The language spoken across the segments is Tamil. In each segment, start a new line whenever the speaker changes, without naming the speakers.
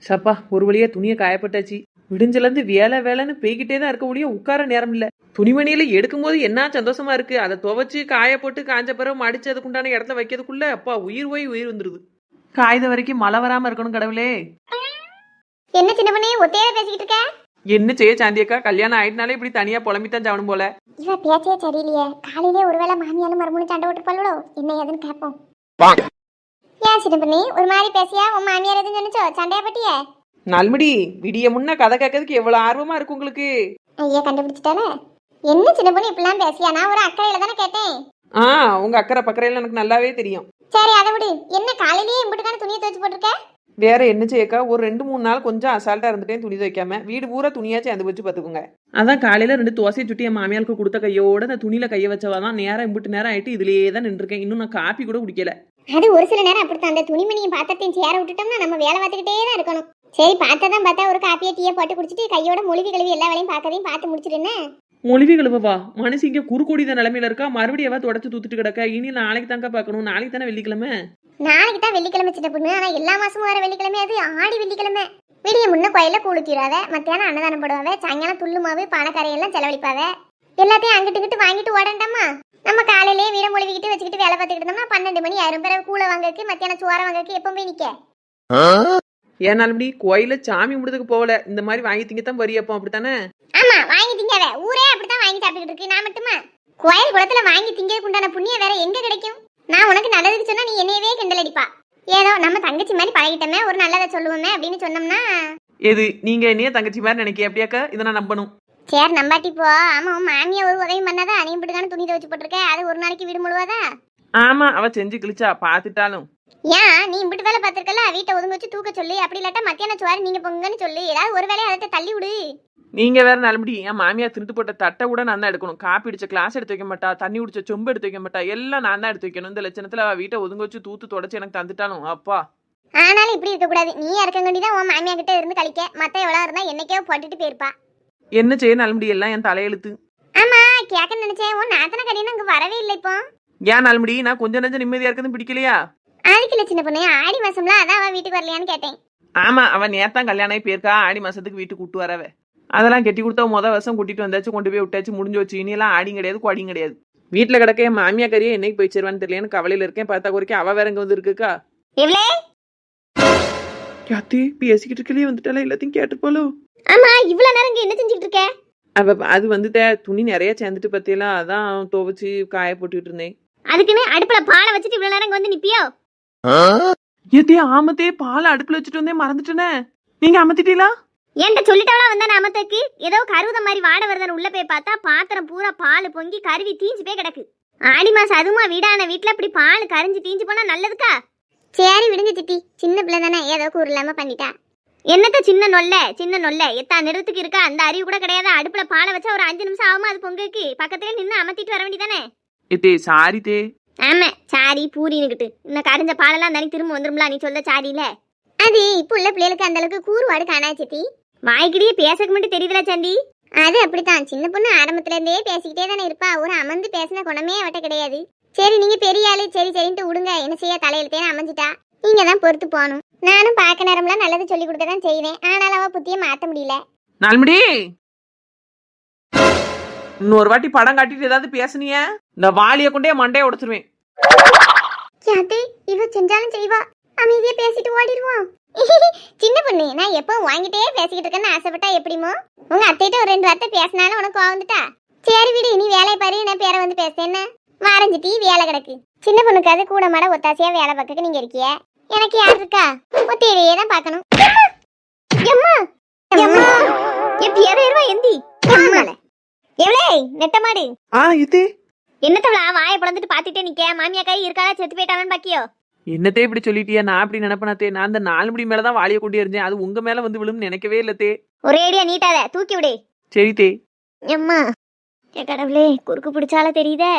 சப்பா ஒரு வழியா துணியை காயப்பட்டாச்சு. விடிஞ்சிலேருந்து வேலை வேலைன்னு போய்கிட்டே தான் இருக்க முடியும், உட்கார நேரம் இல்லை. துணிமணியில எடுக்கும் போது என்ன சந்தோஷமா இருக்கு. அதை துவைச்சு காய போட்டு காஞ்ச பிறகு மடிச்சு அதுக்குண்டான இடத்துல வைக்கிறதுக்குள்ள அப்பா உயிர் போய் உயிர் வந்துருது. காய்த வரைக்கும் மழை வராம இருக்கணும் கடவுளே.
என்ன சின்ன பண்ணி ஒத்தையில பேசிக்கிட்டு இருக்க?
என்ன செய்ய சாந்தியக்கா, கல்யாணம் ஆயிட்டனாலே இப்படி தனியா புலம்பித்தான் சாவணும் போல.
இவ பேச்சே சரியில்லையே. காலையிலே ஒருவேளை மாமியாலும் மறுமணம் சண்டை விட்டுப்பாளோ என்ன ஏதுன்னு கேட்போம். ஏன் சின்ன பண்ணி ஒரு மாதிரி பேசியா? உன் மாமியார் எதுவும் சொன்னிச்சோ? சண்டையா பட்டியே?
நல்மடி விடிய முன்ன கதை கேட்கறதுக்கு எவ்வளவு ஆர்வமா இருக்கு உங்களுக்கு.
ஐயா கண்டுபிடிச்சிட்டால. என்ன சின்ன பண்ணி இப்படிலாம் பேசியா? நான் ஒரு அக்கறையில தானே கேட்டேன்.
உங்க அக்கறை பக்கறையில எனக்கு நல்லாவே தெரியும்.
சரி அதை விடு. என்ன காலையிலேயே இம்புட்டுக்கான துணியை துவைச்சு போட்டிருக்க?
வேற என்ன செய்யக்கா, ஒரு 2-3 நாள் கொஞ்சம் அசால்ட்டா இருந்துட்டேன் துணி துவைக்காம. வீடு பூரா துணியாச்சும் அந்த வச்சு பாத்துக்கோங்க. அதான் காலையில 2 தோசையை சுட்டி என் மாமியாருக்கு கொடுத்த கையோட அந்த துணியில கைய வச்சவாதான் நேரம் இம்புட்டு நேரம் ஆயிட்டு இதுலயே தான் நின்றுருக்கேன். இன்னும் நான் காப்பி கூட குடிக்கல.
அது ஒரு சில நேரம் அப்படித்தான். அந்த துணிமணியும் பாத்திரத்தையும் சேர விட்டுட்டோம்னா நம்ம வேலை பார்த்துக்கிட்டே தான் இருக்கணும். சரி பார்த்தா ஒரு காப்பியை டீயை போட்டு குடிச்சிட்டு கையோட மொழிவி கழுவி எல்லா வேலையும் பார்த்து முடிச்சிருன்னு.
மொழிவி கழுவவா? மனசு இங்க குறுக்கோடித நிலைமையில இருக்கா. மறுபடியும் தொடச்சு தூத்துட்டு கிடக்க. இனி நாளைக்கு தாங்க பாக்கணும். நாளைக்கு தானே வெள்ளிக்கிழமை.
நாளைக்கு தான் வெள்ளிக்கிழமை சின்ன பொண்ணு. ஆனா எல்லா மாசமும் வர வெள்ளிக்கிழமை அது ஆடி வெள்ளிக்கிழமை. விடிய முன்ன கோயில கூழுத்திராவ, மத்தியானம் அன்னதானம் போடுவாவ, சாயங்காலம் துள்ளு மாவு பானக்கரையெல்லாம் செலவழிப்பாவ. எல்லாத்தையும் அங்கிட்டு வாங்கிட்டு ஓடண்டாமா. நம்ம காலையிலேயே வீட மொழிவிக்கிட்டு வச்சுக்கிட்டு வேலை பார்த்துக்கிட்டு இருந்தோம்னா 12 மணி ஆயிரம். பிறகு கூழ வாங்கக்கு மத்தியானம் சோற வாங்கக்கு எப்போ போய் நிக்க?
ஏன்னாலும் கோயில சாமி முடிதுக்கு போகல. இந்த மாதிரி வாங்கி திங்கத்தான் வரியப்போ அப்படித்தானே?
ஆமா வாங்கி திங்காவ. ஊரே அப்படித்தான் வாங்கி சாப்பிட்டுக்கிட்டு இருக்கு. நான் மட்டுமா? கோயில் குளத்துல வாங்கி திங்கிறதுக்கு உண்டான புண்ணியம் வேற எங்க கிடைக்கும்? நான் உனக்கு நல்லதுக்கு சொன்னா நீ என்னையவே கிண்டல் அடிப்பா. ஏதோ நம்ம தங்கச்சி மாதிரி பழகிட்டோமே, ஒரு நல்லதை சொல்லுவோமே அப்படின்னு சொன்னோம்னா.
எது நீங்க என்னைய தங்கச்சி மாதிரி நினைக்க அப்படியாக்கா? இதை நான் நம்பணும்.
சரி நம்பாட்டி போ. ஆமா மாமியா ஒரு உதவி பண்ணாதா? நீ இப்படிக்கான துணி துவைச்சு போட்டிருக்க. அது ஒரு நாளைக்கு வீடு முழுவாதா?
ஆமா அவ செஞ்சு கிழிச்சா பாத்துட்டாலும்.
ஏன் நீ இப்படி வேலை பார்த்திருக்கல? வீட்டை ஒதுங்க வச்சு தூக்க சொல்லி, அப்படி இல்லாட்டா மத்தியானம் சோறு நீங்க பொங்கன்னு சொல்லி ஏதாவது ஒரு வேலையை அதை தள்ளி விடு.
நீங்க வேற நல்லபடி. என் மாமியா திருட்டு போட்ட தட்டை கூட நான் தான் எடுக்கணும். காப்பி அடிச்ச கிளாஸ் எடுத்து வைக்க மாட்டா, தண்ணி குடிச்ச சொம்பு எடுத்து வைக்க மாட்டா, எல்லாம் நான் தான் எடுத்து வைக்கணும். இந்த லட்சணத்துல வீட்டை ஒதுங்க வச்சு தூத்து தொடச்சு எனக்கு தந்துட்டாலும் அப்பா.
ஆனாலும் இப்படி இருக்க கூடாது. நீ இருக்கங்கண்டிதான் உன் மாமியா கிட்ட இருந்து கழிக்க. மத்த எவ்வளவு இருந்தா என்னைக்கோ போட்டுட்டு போயிருப்பா.
என்ன செய்ய நல்லபடி, எல்லாம் என் தலையெழுத்து.
ஆமா கேட்க நினைச்சேன். உன் நாத்தன கடினா அங்க வரவே இல்லை இப்போ.
ஏன் நல்லபடி, நான் கொஞ்சம் நெஞ்சம் நிம்மதியா இருக்கிறது பிடிக்கலையா?
அதுக்கு இல்ல சின்ன பொண்ணு, ஆடி மாசம்ல அதான் அவன் வீட்டுக்கு வரலையான்னு கேட்டேன்.
ஆமா அவன் நேத்தான் கல்யாணம் ஆகி போயிருக்கா. ஆடி மாசத்துக்கு வீட்டுக்கு கூட்டு வரவ. அதெல்லாம் கெட்டி கொடுத்தா வருஷம் கூட்டிட்டு வந்தாச்சு, கொண்டு போய் விட்டாச்சு, முடிஞ்சு வச்சு. இனியெல்லாம் ஆடியும் கிடையாது கொடியும் கிடையாது. வீட்டுல கிடக்க என் மாமியா கறியை என்னைக்கு போய் சேருவான்னு தெரியலன்னு கவலையில இருக்கேன். பார்த்தா குறைக்க அவ வேற இங்க வந்து இருக்குக்கா. யாத்தி பேசிக்கிட்டு இருக்கலையே வந்துட்டால, எல்லாத்தையும் கேட்டு போலோ.
ஆமா இவ்வளவு நேரம் என்ன செஞ்சுட்டு இருக்க?
அது வந்துட்ட துணி நிறைய சேர்ந்துட்டு பத்தியெல்லாம் அதான் துவைச்சு காய போட்டுட்டு இருந்தேன்.
அதுக்குன்னு அடுப்புல பாலை வச்சுட்டு இவ்வளவு நேரம் வந்து நிப்பியோ?
ஏத்தே ஆமத்தே பாலை அடுப்புல வச்சுட்டு வந்தே மறந்துட்டேனே. நீங்க அமத்திட்டீங்களா?
என்கிட்ட சொல்லிட்டவளா வந்தானே அமத்துக்கு. ஏதோ கருத மாதிரி வாட வருதன் உள்ள போய் பார்த்தா பாத்திரம் பூரா பால் பொங்கி கருவி தீஞ்சு போய் கிடக்கு. ஆடி மாசம் அதுமா வீடான வீட்டுல அப்படி பால் கரைஞ்சு தீஞ்சு போனா நல்லதுக்கா? சரி விடுங்க சித்தி, சின்ன பிள்ளை தானே, ஏதோ கூறு இல்லாம பண்ணிட்டா. என்னத்த சின்ன நொல்ல எத்தா நிறத்துக்கு இருக்கா? அந்த அறிவு கூட கிடையாது. அடுப்புல பாலை வச்சா ஒரு 5 நிமிஷம் ஆகுமா அது பொங்குக்கு? பக்கத்துல நின்று அமத்திட்டு வர வேண்டியதானே?
ஏத்தே சாரி தே.
ஆமா சாரி பூரின்னுக்கிட்டு இன்னும் கரைஞ்ச பாலெல்லாம் தானே திரும்ப வந்துரும்ல நீ சொல்ல சாரியில. அது இப்ப உள்ள பிள்ளைகளுக்கு அந்த அளவுக்கு கூறுவாடு காணா சித்தி. வாய்க்கிட்டே பேசக்கு மட்டும் தெரியுதுல சந்தி. அது அப்படித்தான். சின்ன பொண்ணு ஆரம்பத்துல இருந்தே பேசிக்கிட்டே தானே இருப்பா. ஒரு அமர்ந்து பேசின குணமே அவட்ட கிடையாது. சரி நீங்க பெரிய ஆளு, சரி சரின்ட்டு விடுங்க. என்ன செய்ய, தலையெழுத்தேன்னு அமைஞ்சிட்டா. நீங்க தான் பொறுத்து போகணும். நானும் பார்க்க நேரம்லாம் நல்லது சொல்லி கொடுக்க தான் செய்வேன். ஆனாலும் அவ புத்திய மாத்த முடியல.
நால்மடி இன்னொரு வாட்டி படம் காட்டிட்டு ஏதாவது பேசுனிய இந்த வாளிய கொண்டே மண்டைய உடைச்சிருவேன்.
இவ செஞ்சாலும் செய்வா. அமைதியா பேசிட்டு ஓடிடுவோம். சின்ன பொண்ணு, நான் எப்போ வாங்கிட்டே பேசிக்கிட்டு இருக்கேன்னு ஆசைப்பட்டா எப்படிமோ? உங்க அத்தைகிட்ட ஒரு 2 வார்த்தை பேசினாலும் உனக்கு வந்துட்டா. சரி விடு, நீ வேலையை பாரு, நான் பேரை வந்து பேசுறேன்னு வரைஞ்சிட்டி வேலை கிடக்கு. சின்ன பொண்ணுக்கு அது கூட மாட ஒத்தாசையா வேலை பார்க்க நீங்க இருக்கிய. எனக்கு யார் இருக்கா? ஒத்தையிலேயே தான் பார்க்கணும். நெட்டமாடு என்னத்தவளா வாயை பிளந்துட்டு பாத்துட்டே நிக்க? மாமியா கை இருக்காளா, செத்து போயிட்டாலும் பாக்கியோ?
என்னத்தே இப்படி சொல்லிட்டியா? நான் அப்படி நினைப்பனத்தே. நான் அந்த 4 மணி மேலதான் வாளிய கொண்டு எறிஞ்சேன். அது உங்க மேல வந்து விழும் நினைக்கவே இல்லத்தே.
ஒரே அடியா நீட்டாத தூக்கி விடு.
சரி தே.
எம்மா கடவுளே, குறுக்கு பிடிச்சால தெரியுதே.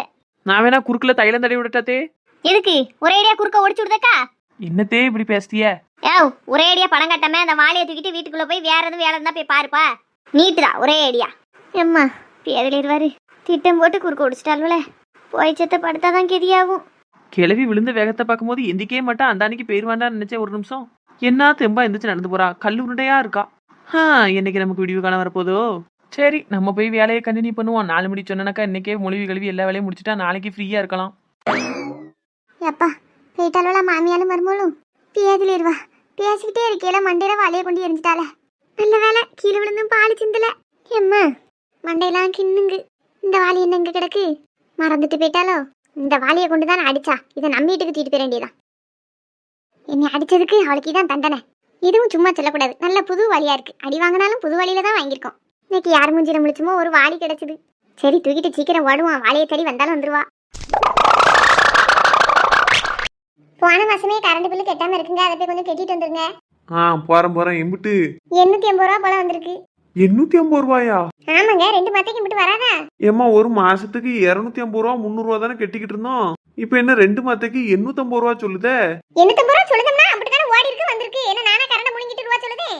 நான் வேணா குறுக்குல தைலம் தடவி விடட்டாத்தே.
எதுக்கு ஒரே அடியா குறுக்க ஒடிச்சு விடுதக்கா?
என்னத்தே இப்படி பேசிட்டிய?
ஒரே அடியா படம் கட்டாம அந்த வாளியை தூக்கிட்டு வீட்டுக்குள்ள போய் வேற எதுவும் வேலை இருந்தா போய் பாருப்பா. நீட்டுதா ஒரே அடியா. எம்மா பேரலிடுவாரு. திட்டம் போட்டு குறுக்க ஒடிச்சிட்டாலுல போய் செத்த படுத்தாதான் கெதியாகும்.
கிளவி விழுந்த வேகத்தை பார்க்கும்போது எந்திக்கவே மாட்டா, அந்த அன்னைக்கு போயிருவாண்டான்னு நினைச்சேன் ஒரு நிமிஷம். என்ன தெம்பா எந்திரிச்சு நடந்து போறா, கல்லு உருண்டையா இருக்கா. என்னைக்கு நமக்கு விடிவு காண வரப்போதோ. சரி, நம்ம போய் வேலையை கண்டினியூ பண்ணுவோம். 4 மணி சொன்னாக்கா இன்னைக்கே மொழிவு கழுவி எல்லா வேலையும் முடிச்சுட்டா நாளைக்கு ஃப்ரீயா இருக்கலாம்.
எப்பா போயிட்டாலும் மாமியாலும் மருமகளும் பேதிலிருவா. பேசிக்கிட்டே இருக்கையில மண்டையில வாளியை கொண்டு எரிஞ்சிட்டால. நல்ல வேலை கீழே விழுந்தும் பால் சிந்தல. எம்மா மண்டையெல்லாம் கிண்ணுங்கு. இந்த வாளி என்ன இங்க கிடக்கு? மறந்துட்டு போயிட்டாலோ? இந்த வாளியை கொண்டு தான் அடிச்சா. இதை நம்ம வீட்டுக்கு தூக்கிட்டு போயிட வேண்டியதான். என்னை அடிச்சதுக்கு அவளுக்கு தான் தண்டனை. இதுவும் சும்மா சொல்லக்கூடாது. நல்ல புது வாளியா இருக்கு. அடி வாங்கினாலும் புது வாளியில தான் வாங்கியிருக்கோம். இன்னைக்கு யார் மூஞ்சில முழிச்சுமோ ஒரு வாளி கிடைச்சது. சரி தூக்கிட்டு சீக்கிரம் ஓடுவான். வாளியை தேடி வந்தாலும் வந்துருவா. போன மாசமே கரண்ட் பில்லு கெட்டாம இருக்குங்க. அதை போய் கொஞ்சம் கெட்டிட்டு வந்துருங்க.
போறேன் எம்பிட்டு
850 ரூபா போல வந்திருக்கு.
850 ரூபாயா?
ஆமாங்க, 2 மாத்தைக்கு மட்டும் வராதா?
ஏமா ஒரு மாசத்துக்கு 250 ரூபா 300 ரூபா தானே கெட்டிக்கிட்டு இருந்தோம். இப்ப என்ன 2 மாசத்துக்கு 850 ரூபா சொல்லுதே?
850 ரூபா சொல்லுதம்னா அப்படித்தானே ஓடி இருக்கு வந்திருக்கு. என்ன நானா கரண்ட் முழுங்கிட்டு ரூபா சொல்லுதே?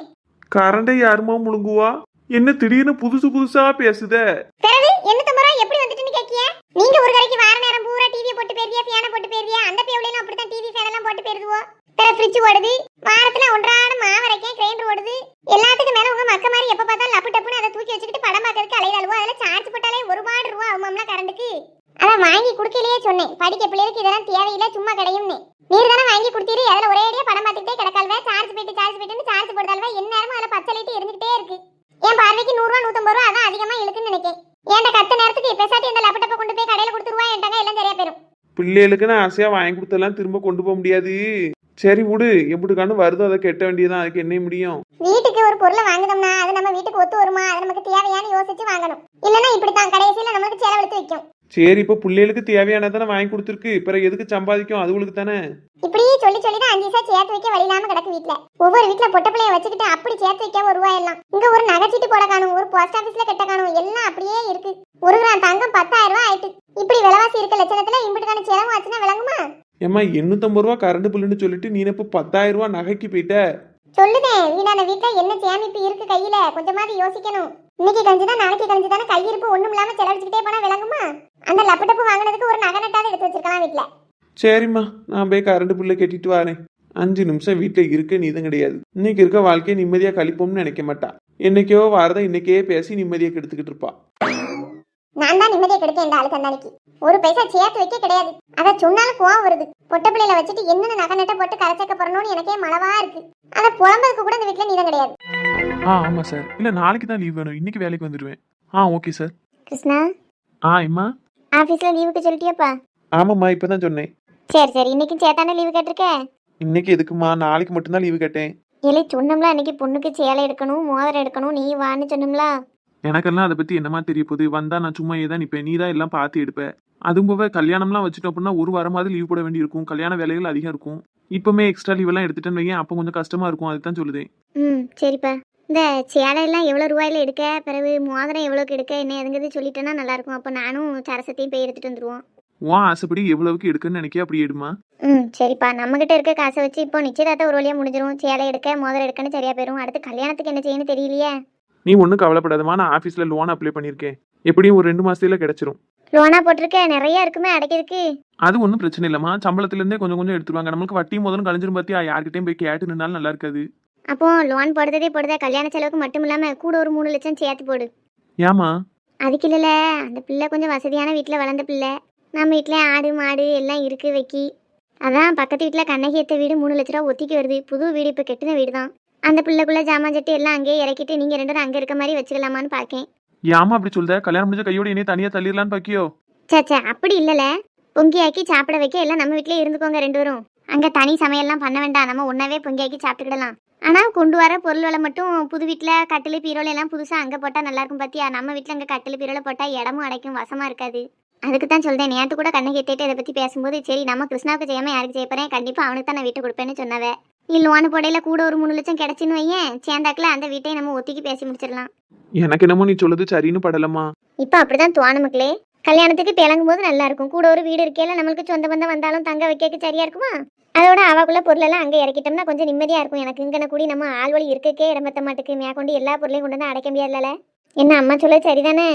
கரண்டை யாருமா முழுங்குவா? என்ன திடீர்னு புதுசா பேசுதே?
பிறகு 850 ரூபா எப்படி வந்துட்டுன்னு கேக்கிய? நீங்க ஒரு கடைக்கு வார நேரம் பூரா டிவி போட்டு போயிருவியா, ஃபேனை போட்டு போயிருவியா? அந்த பேவுலையும் அப்படித்தான் டிவி ஃபேன் எல்லாம் போட்டு போயிருதுவோ. பிறகு ஃப்ரிட்ஜ் ஓடுது. வாரத்துல ஒன்றாட மாவு அரைக்க கிரைண்டர் ஓடுது. எல்லாத்துக்கும் மேல உங்க மக்க மாதிரி எப்ப பார்த்தாலும் லப்பு டப்புன்னு அதை தூக்கி வச்சுக்கிட்டு படம் பார்க்கறதுக்கு அலையாளுவோ. அதுல சார்ஜ் போட்டாலே ₹1 ரூபா ஆகுமாம்ல கரண்டுக்கு. அதான் வாங்கி குடுக்கலையே சொன்னேன். படிக்க பிள்ளைகளுக்கு இதெல்லாம் தேவையில்லை, சும்மா கிடையும்னு. நீர் தானே வாங்கி கொடுத்தீரு. அதுல ஒரே அடியா படம் பார்த்துக்கிட்டே கிடக்கால்வே. Charge போயிட்டுன்னு charge போடுதால்வே. என்ன நேரமும் அதுல பச்சை லைட் இருந்துகிட்டே இருக்கு. என் பார்வைக்கு 100 ரூபா 150 ரூபா அதான் அதிகமா இழுக்குன்னு நினைக்கிறேன். ஏன்டா கத்த நேரத்துக்கு பெசாட்டி இந்த லேப்டாப்பை கொண்டு போய் கடையில கொடுத்துருவா என்டாங்க, எல்லாம் சரியா போயிடும்.
பிள்ளைகளுக்குன்னு ஆசையா வாங்கி கொடுத்தெல்லாம் திரும்ப கொண்டு போக முடியாது. சரி விடு, எப்படிக்கானு வருதோ அதை கெட்ட வேண்டியதான். அதுக்கு என்ன முடியும்?
வீட்டுக்கு ஒரு பொருளை வாங்குதோம்னா அது நம்ம வீட்டுக்கு ஒத்து வருமா, அது நமக்கு தேவையானு யோசிச்சு வாங்கணும். இல்லன்னா இப்படித்தான் கடைசியில நம்மளுக்கு செலவெடுத்து வைக்கும்.
சரி, இப்ப பிள்ளைகளுக்கு தேவையானதானே வாங்கி கொடுத்துருக்கு. பிறகு எதுக்கு சம்பாதிக்கும்? அதுகளுக்கு தானே.
இப்படி சொல்லி தான் 5 பைசா சேர்த்து வைக்க வழி இல்லாம கிடக்கு வீட்டுல. ஒவ்வொரு வீட்டுல பொட்ட பிள்ளைய வச்சுக்கிட்டு அப்படி சேர்த்து வைக்க ₹1 எல்லாம். இங்க ஒரு நகைச்சீட்டு போட காணும், ஒரு போஸ்ட் ஆபீஸ்ல கட்ட காணும், எல்லாம் அப்படியே இருக்கு. 1 கிராம் தங்கம் 10,000 ரூபாய் ஆயிட்டு. இப்படி விலைவாசி இருக்க லட்சணத்துல இம்பிட்டுக்கான செலவு ஆச்சுன்னா விளங்குமா?
ஏமா 850 ரூபா கரண்ட் பில்லுன்னு சொல்லிட்டு நீ இப்ப 10,000 ரூபா நகைக்கு போயிட்ட.
சொல்லுதேன், வீடான வீட்டுல என்ன சேமிப்பு இருக்கு கையில, கொஞ்சமாவது யோசிக்கணும். இன்னைக்கு கஞ்சிதான் நாளைக்கு கஞ்சிதானே, கையிருப்பு ஒண்ணும் இல்லாம செலவழிச்சுக்கிட்டே போனா விளங்குமா? அந்த லப்பட்டப்பு வாங்கினதுக்கு ஒரு நகை நட்டாவது எடுத்து வச்சிருக்கலாம் வீட்டுல.
சரிம்மா, நான் போய் கரண்ட் பில்லை கட்டிட்டு வரேன். 5 நிமிஷம் வீட்டுல இருக்க நீதும் கிடையாது. இன்னைக்கு இருக்க வாழ்க்கையை நிம்மதியா கழிப்போம்னு நினைக்க மாட்டா. என்னைக்கோ வாரத இன்னைக்கே பேசி நிம்மதியா கெடுத்துக்கிட்டு இருப்பா.
நான் தான் நிம்மதியை கெடுத்தேன் இந்த ஆளுக்கு. அந்தானிக்கு 1 பைசா சேர்த்து வைக்க கிடையாது. அதை சொன்னாலும் கோவம் வருது. பொட்ட பிள்ளையில வச்சுட்டு என்னென்ன நகை நட்டை போட்டு கரைச்சக்க போறணும்னு எனக்கே மனவா இருக்கு. அதை புலம்பதுக்கு கூட இந்த வீட்டுல நீதான் கிடையாது.
ஆமா சார். இல்ல நாளைக்கு தான் லீவ் வேணும், இன்னைக்கு வேலைக்கு வந்துடுவேன். Okay sir.
கிருஷ்ணா,
அம்மா
ஆபீஸ்ல லீவுக்கு சொல்லிட்டியாப்பா?
ஆமாம்மா, இப்பதான் சொன்னேன்.
சரி இன்னைக்கும் சேத்தானே லீவு கேட்டிருக்க.
இன்னைக்கு எதுக்குமா? நாளைக்கு மட்டும்தான் லீவு கேட்டேன்.
இல்லை சொன்னோம்ல, அன்னைக்கு பொண்ணுக்கு சேலை எடுக்கணும், மோதிரம் எடுக்கணும், நீ வான்னு சொன்னோம்ல.
எனக்கெல்லாம் அதை பத்தி என்னமா தெரிய போகுது? வந்தா நான் சும்மா ஏதான் நிப்பேன், நீ தான் எல்லாம் பார்த்து எடுப்ப. அதுவும் போக கல்யாணம்லாம் வச்சுட்டோம் அப்படின்னா 1 வாரமாவது லீவ் போட வேண்டி இருக்கும். கல்யாண வேலைகள் அதிகம் இருக்கும். இப்பவுமே எக்ஸ்ட்ரா லீவ் எல்லாம் எடுத்துட்டேன்னு வையேன், அப்போ கொஞ்சம் கஷ்டமா இருக்கும். அதுதான் சொல்லுதேன்.
சரிப்பா. இந்த சேலை எல்லாம் எவ்வளவு ரூபாயில எடுக்க, பிறகு மோதிரம் எவ்வளவுக்கு எடுக்க, என்ன எதுங்கிறது சொல்லிட்டேன்னா நல்லா இருக்கும். அப்ப நானும் சரசத்தையும் போய் எடுத்துட்டு வந்துருவோம்.
ஆசைப்படி எவ்வளவுக்கு எடுக்குன்னு நினைக்க அப்படி எடுமா.
சரிப்பா. நம்ம கிட்ட இருக்க காசை வச்சு இப்போ நிச்சயதார்த்தம் ஒரு வழியா முடிஞ்சிரும். சேலை எடுக்க மோதிரம் எடுக்கன்னு சரியா போயிரும். அடுத்து கல்யாணத்துக்கு என்ன செய்யணும்னு தெரியலையே.
நீ ஒன்றும் கவலைப்படாதமா, நான் ஆஃபீஸில் லோன் அப்ளை பண்ணியிருக்கேன். எப்படியும் ஒரு 2 மாசத்துல கிடைச்சிரும்.
லோனா போட்டிருக்க, நிறைய இருக்குமே அடைக்கிறதுக்கு.
அது ஒன்றும் பிரச்சனை இல்லைம்மா, சம்பளத்துலேருந்தே கொஞ்சம் கொஞ்சம் எடுத்துருவாங்க. நம்மளுக்கு வட்டி முதலும் கழிஞ்சிரும். பார்த்தியா, யார்கிட்டையும் போய் கேட்டு நின்னாலும் நல்லா இருக்காது.
அப்போ லோன் போடுறதே போடுதா, கல்யாண செலவுக்கு மட்டும் இல்லாம கூட ஒரு 3 லட்சம் சேர்த்து போடு.
ஏமா?
அதுக்கு இல்லைல்ல, அந்த பிள்ளை கொஞ்சம் வசதியான வீட்டில் வளர்ந்த பிள்ளை. நம்ம வீட்டில் ஆடு மாடு எல்லாம் இருக்கு வைக்கி. அதான் பக்கத்து வீட்டில் கண்ணகி ஏற்ற வீடு 3 லட்ச ரூபா ஒத்திக்கு வருது. புது வீடு, இப்போ கெட்டின வீடு தான். அந்த பிள்ளைக்குள்ள ஜாமான் சட்டி எல்லாம் அங்கேயே இறக்கிட்டு நீங்க 2 பேரும் அங்கே இருக்க மாதிரி வச்சுக்கலாமான்னு பார்க்கேன்.
ஏமா அப்படி சொல்ற? கல்யாணம் முடிஞ்ச கையோட இனி தனியா தள்ளிடலான்னு பாக்கியோ?
சே அப்படி இல்லைல்ல, பொங்கியாக்கி சாப்பிட வைக்க எல்லாம் நம்ம வீட்டிலே இருந்துக்கோங்க 2 பேரும். அங்கே தனி சமையல்லாம் பண்ண வேண்டாம், நம்ம ஒன்றாவே பொங்கியாக்கி சாப்பிட்டுக்கிடலாம். ஆனால் கொண்டு வர பொருள் விலை மட்டும் புது வீட்டில் கட்டில் பீரோல எல்லாம் புதுசாக அங்கே போட்டால் நல்லாயிருக்கும். பார்த்தியா, நம்ம வீட்டில் அங்கே கட்டில் பீரோல போட்டால் இடமும் அடைக்கும், வசமாக இருக்காது. அதுக்கு தான் சொல்கிறேன். நேற்று கூட கண்ணை கேட்டுட்டு இதை பற்றி பேசும்போது, சரி நம்ம கிருஷ்ணாவுக்கு செய்யாமல் யாருக்கு செய்ய போகிறேன், கண்டிப்பாக அவனுக்கு தான் நான் வீட்டை கொடுப்பேன்னு சொன்னவே. நீ லோனு போடையில் கூட ஒரு 3 லட்சம் கிடச்சின்னு வையேன், சேர்ந்தாக்கில் அந்த வீட்டையும் நம்ம ஒத்திக்கு பேசி முடிச்சிடலாம்.
எனக்கு என்னமோ நீ சொல்லுது சரின்னு படலம்மா.
இப்போ அப்படிதான் தோணும் மக்களே. கல்யாணத்துக்கு பிளங்கும் போது நல்லா இருக்கும். கூட ஒரு வீடு இருக்கையில நம்மளுக்கு சொந்த பந்தம் வந்தாலும் தங்க வைக்க சரியா இருக்குமா? அதோட அவக்குள்ள பொருளெல்லாம் அங்கே இறக்கிட்டோம்னா கொஞ்சம் நிம்மதியா இருக்கும். எனக்கு இங்கன கூடி நம்ம ஆள்வழி இருக்கே இடம் பத்த மாட்டுக்கு மேற்கொண்டு எல்லா பொருளையும் கொண்டு வந்து அடைக்க முடியாதுல்ல. என்ன அம்மா சொல்ல சரிதானே?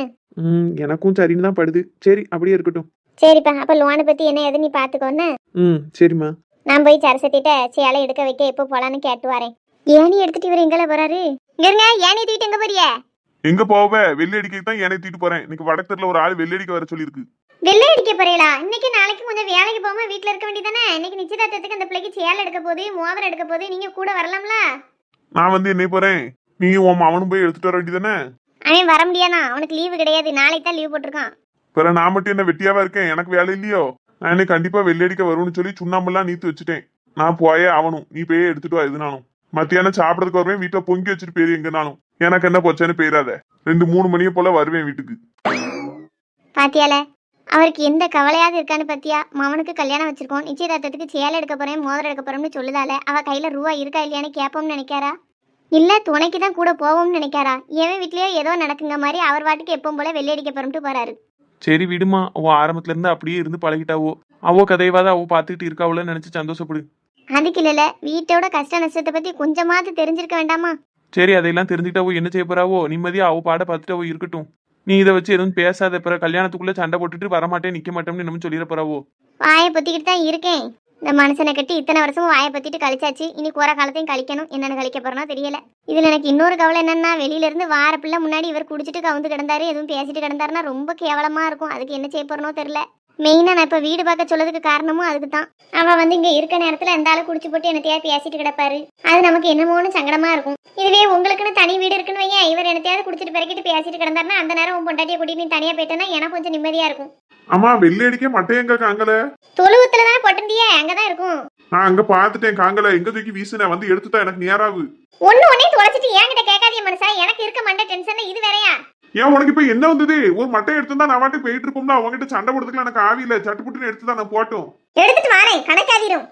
எனக்கும் சரின்னு தான் படுது. சரி அப்படியே இருக்கட்டும்.
சரிப்பா, அப்ப லோனை பத்தி என்ன ஏது நீ பாத்துக்கோன்னு.
ம் சரிம்மா.
நான் போய் சரசத்திட்ட சேலை எடுக்க வைக்க எப்போ போலான்னு கேட்டு வரேன். ஏணி எடுத்துட்டு இவர் எங்கல போறாரு? இங்க இருங்க, ஏணி தூக்கிட்டு எங்க போறிய?
எங்க போவ? வெள்ளை அடிக்க தான் ஏனை தூக்கிட்டு போறேன். இன்னைக்கு வடக்குல ஒரு ஆள் வெள்ளை அடிக்க வர சொல்லியிருக்கு.
வெள்ளை அடிக்க போறீங்களா? இன்னைக்கு நாளைக்கு கொஞ்சம் வேலைக்கு போகாம வீட்டுல இருக்க வேண்டியதானே? இன்னைக்கு நிச்சயதார்த்தத்துக்கு அந்த பிள்ளைக்கு சேலை எடுக்க போகுது, மோதிரம் எடுக்க போகுது, நீங்க கூட வரலாம்ல?
நான் வந்து என்ன போறேன், நீயும் உன் அவனும் போய் எடுத்துட்டு வர வேண்டியதானே?
அவன் வர முடியானா? அவனுக்கு லீவு கிடையாது, நாளைக்கு தான் லீவ் போட்டிருக்கான்.
பிற நான் மட்டும் என்ன வெட்டியாவா இருக்கேன்? எனக்கு வேலை இல்லையோ? நான் என்ன கண்டிப்பா வெள்ளை அடிக்க வரும்னு சொல்லி சுண்ணாம்பெல்லாம் நீத்து வச்சுட்டேன். நான் போயே ஆகணும். நீ போய் எடுத்துட்டு வா எதுனாலும். மத்தியானம் சாப்பிடறதுக்கு வருவேன். வீட்டுல பொங்கி வச்சுட்டு போயிரு எங்கனாலும். எனக்கு என்ன போச்சேன்னு போயிடாத. 2-3 மணியை போல வருவேன் வீட்டுக்கு.
பாத்தியால அவருக்கு எந்த கவலையாவது இருக்கான்னு பாத்தியா? மவனுக்கு கல்யாணம் வச்சிருக்கோம், நிச்சயதார்த்தத்துக்கு சேலை எடுக்க போறேன், மோதிரம் எடுக்க போறோம்னு சொல்லுதால அவ கையில ரூபா இருக்கா இல்லையான்னு கேட்போம்னு நினைக்காரா? இல்ல துணைக்கு தான் கூட போவோம்னு நினைக்காரா? எவன் வீட்லயோ ஏதோ நடக்குங்க மாதிரி அவர் வாட்டுக்கு எப்பவும் போல வெள்ளை அடிக்க போறோம்ட்டு போறாரு.
சரி விடுமா, அவ ஆரம்பத்துல இருந்து அப்படியே இருந்து பழகிட்டாவோ. அவ கதைவாத அவ பாத்துக்கிட்டு இருக்காவுல நினைச்சு சந்தோஷப்படு.
அதுக்கு இல்ல, வீட்டோட கஷ்ட நஷ்டத்தை பத்தி கொஞ்சமாவது தெரிஞ்சிருக்க வேண்டாமா?
சரி, அதையெல்லாம் தெரிஞ்சுக்கிட்டாவோ என்ன செய்ய போறாவோ? நிம்மதியா அவ பாட பார்த்துட்டாவோ இருக்கட்டும். நீ இதை வச்சு எதுவும் பேசாத. பிற கல்யாணத்துக்குள்ள சண்டை போட்டுட்டு வரமாட்டேன் நிக்க மாட்டேன்னு என்னமோ சொல்லிட போறாவோ.
வாயை பொத்திக்கிட்டு தான் இருக்கேன். இந்த மனுஷனை கட்டி இத்தனை வருஷமும் வாயை பத்திட்டு கழிச்சாச்சு. இனி போற காலத்தையும் கழிக்கணும். என்னென்னு கழிக்க போறனோ தெரியல. இதுல எனக்கு இன்னொரு கவலை என்னன்னா, வெளியில இருந்து வார பிள்ளை முன்னாடி இவர் குடிச்சிட்டு கவுந்து கிடந்தாரு, எதுவும் பேசிட்டு கிடந்தாருன்னா ரொம்ப கேவலமா இருக்கும். அதுக்கு என்ன செய்ய போறனோ தெரியல. மெயினா நான் இப்ப வீடு பார்க்க சொல்லதுக்கு காரணமும் அதுக்கு தான். அவன் வந்து இங்க இருக்க நேரத்துல எந்த ஆளு குடிச்சு போட்டு என்னத்தையா பேசிட்டு கிடப்பாரு. அது நமக்கு என்னமோன்னு சங்கடமா இருக்கும். இதுவே உங்களுக்குன்னு தனி வீடு இருக்குன்னு வையன், இவர் என்னத்தையாவது குடிச்சிட்டு பிறக்கிட்டு பேசிட்டு கிடந்தாருன்னா அந்த நேரம் உன் பொண்டாட்டியை கூட்டிட்டு நீ தனியா போயிட்டேன்னா எனக்கு கொஞ்சம் நிம்மதியா இருக்கும்.
ஆமா, வெள்ளை அடிக்க மட்டை எங்க காங்கல?
தொழுவத்துலதான் பொட்டண்டியே, அங்கதான் இருக்கும்.
நான் அங்க பாத்துட்டேன். காங்கல எங்க தூக்கி வீசுன வந்து எடுத்துட்டா எனக்கு நேராவு.
ஒன்னே தொலைச்சிட்டு என்கிட்ட கேட்காதீங்க மனுஷா. எனக்கு இருக்க மண்டை டென்ஷன்ல இது வேறையா?
ஏன் உனக்கு இப்ப என்ன வந்தது? ஒரு மட்டை எடுத்துதான் நான் வாட்டுக்கு போயிட்டு இருப்போம்ல. அவங்ககிட்ட சண்டை போடுறதுக்கு எனக்கு ஆவியில. சட்டுப்புட்டுன்னு எடுத்துதான் நான் போட்டோம்.
எடுத்துட்டு வரேன், கணக்காதிரும்.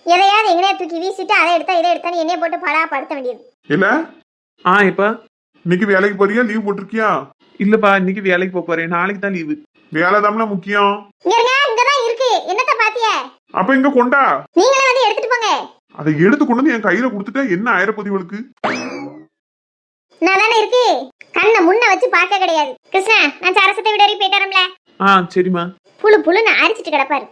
எதையாவது எங்கனையா தூக்கி வீசிட்டு அதை எடுத்தா இதை எடுத்தான்னு என்னைய போட்டு படா படுத்த வேண்டியது
இல்ல. இப்ப இன்னைக்கு வேலைக்கு போறியா? லீவ் போட்டிருக்கியா? இல்லப்பா, இன்னைக்கு வேலைக்கு போறேன். நாளைக்கு தான் லீவு. வேலை தாம்ல முக்கியம்.
இங்கதான் இருக்கு. என்னத்த பாத்திய?
அப்ப இங்க கொண்டா.
நீங்களே வந்து எடுத்துட்டு போங்க.
அதை எடுத்து கொண்டு வந்து என் கையில கொடுத்துட்டா என்ன ஆயிரப்பதிவளுக்கு?
நான் தானே இருக்கு. கண்ணை முன்ன வச்சு பார்க்க கிடையாது. கிருஷ்ணா, நான் சரசத்தை விட வரைக்கும் போயிட்டாரம்ல.
சரிம்மா.
புழு புழுன்னு அரிச்சிட்டு கிடப்பாரு.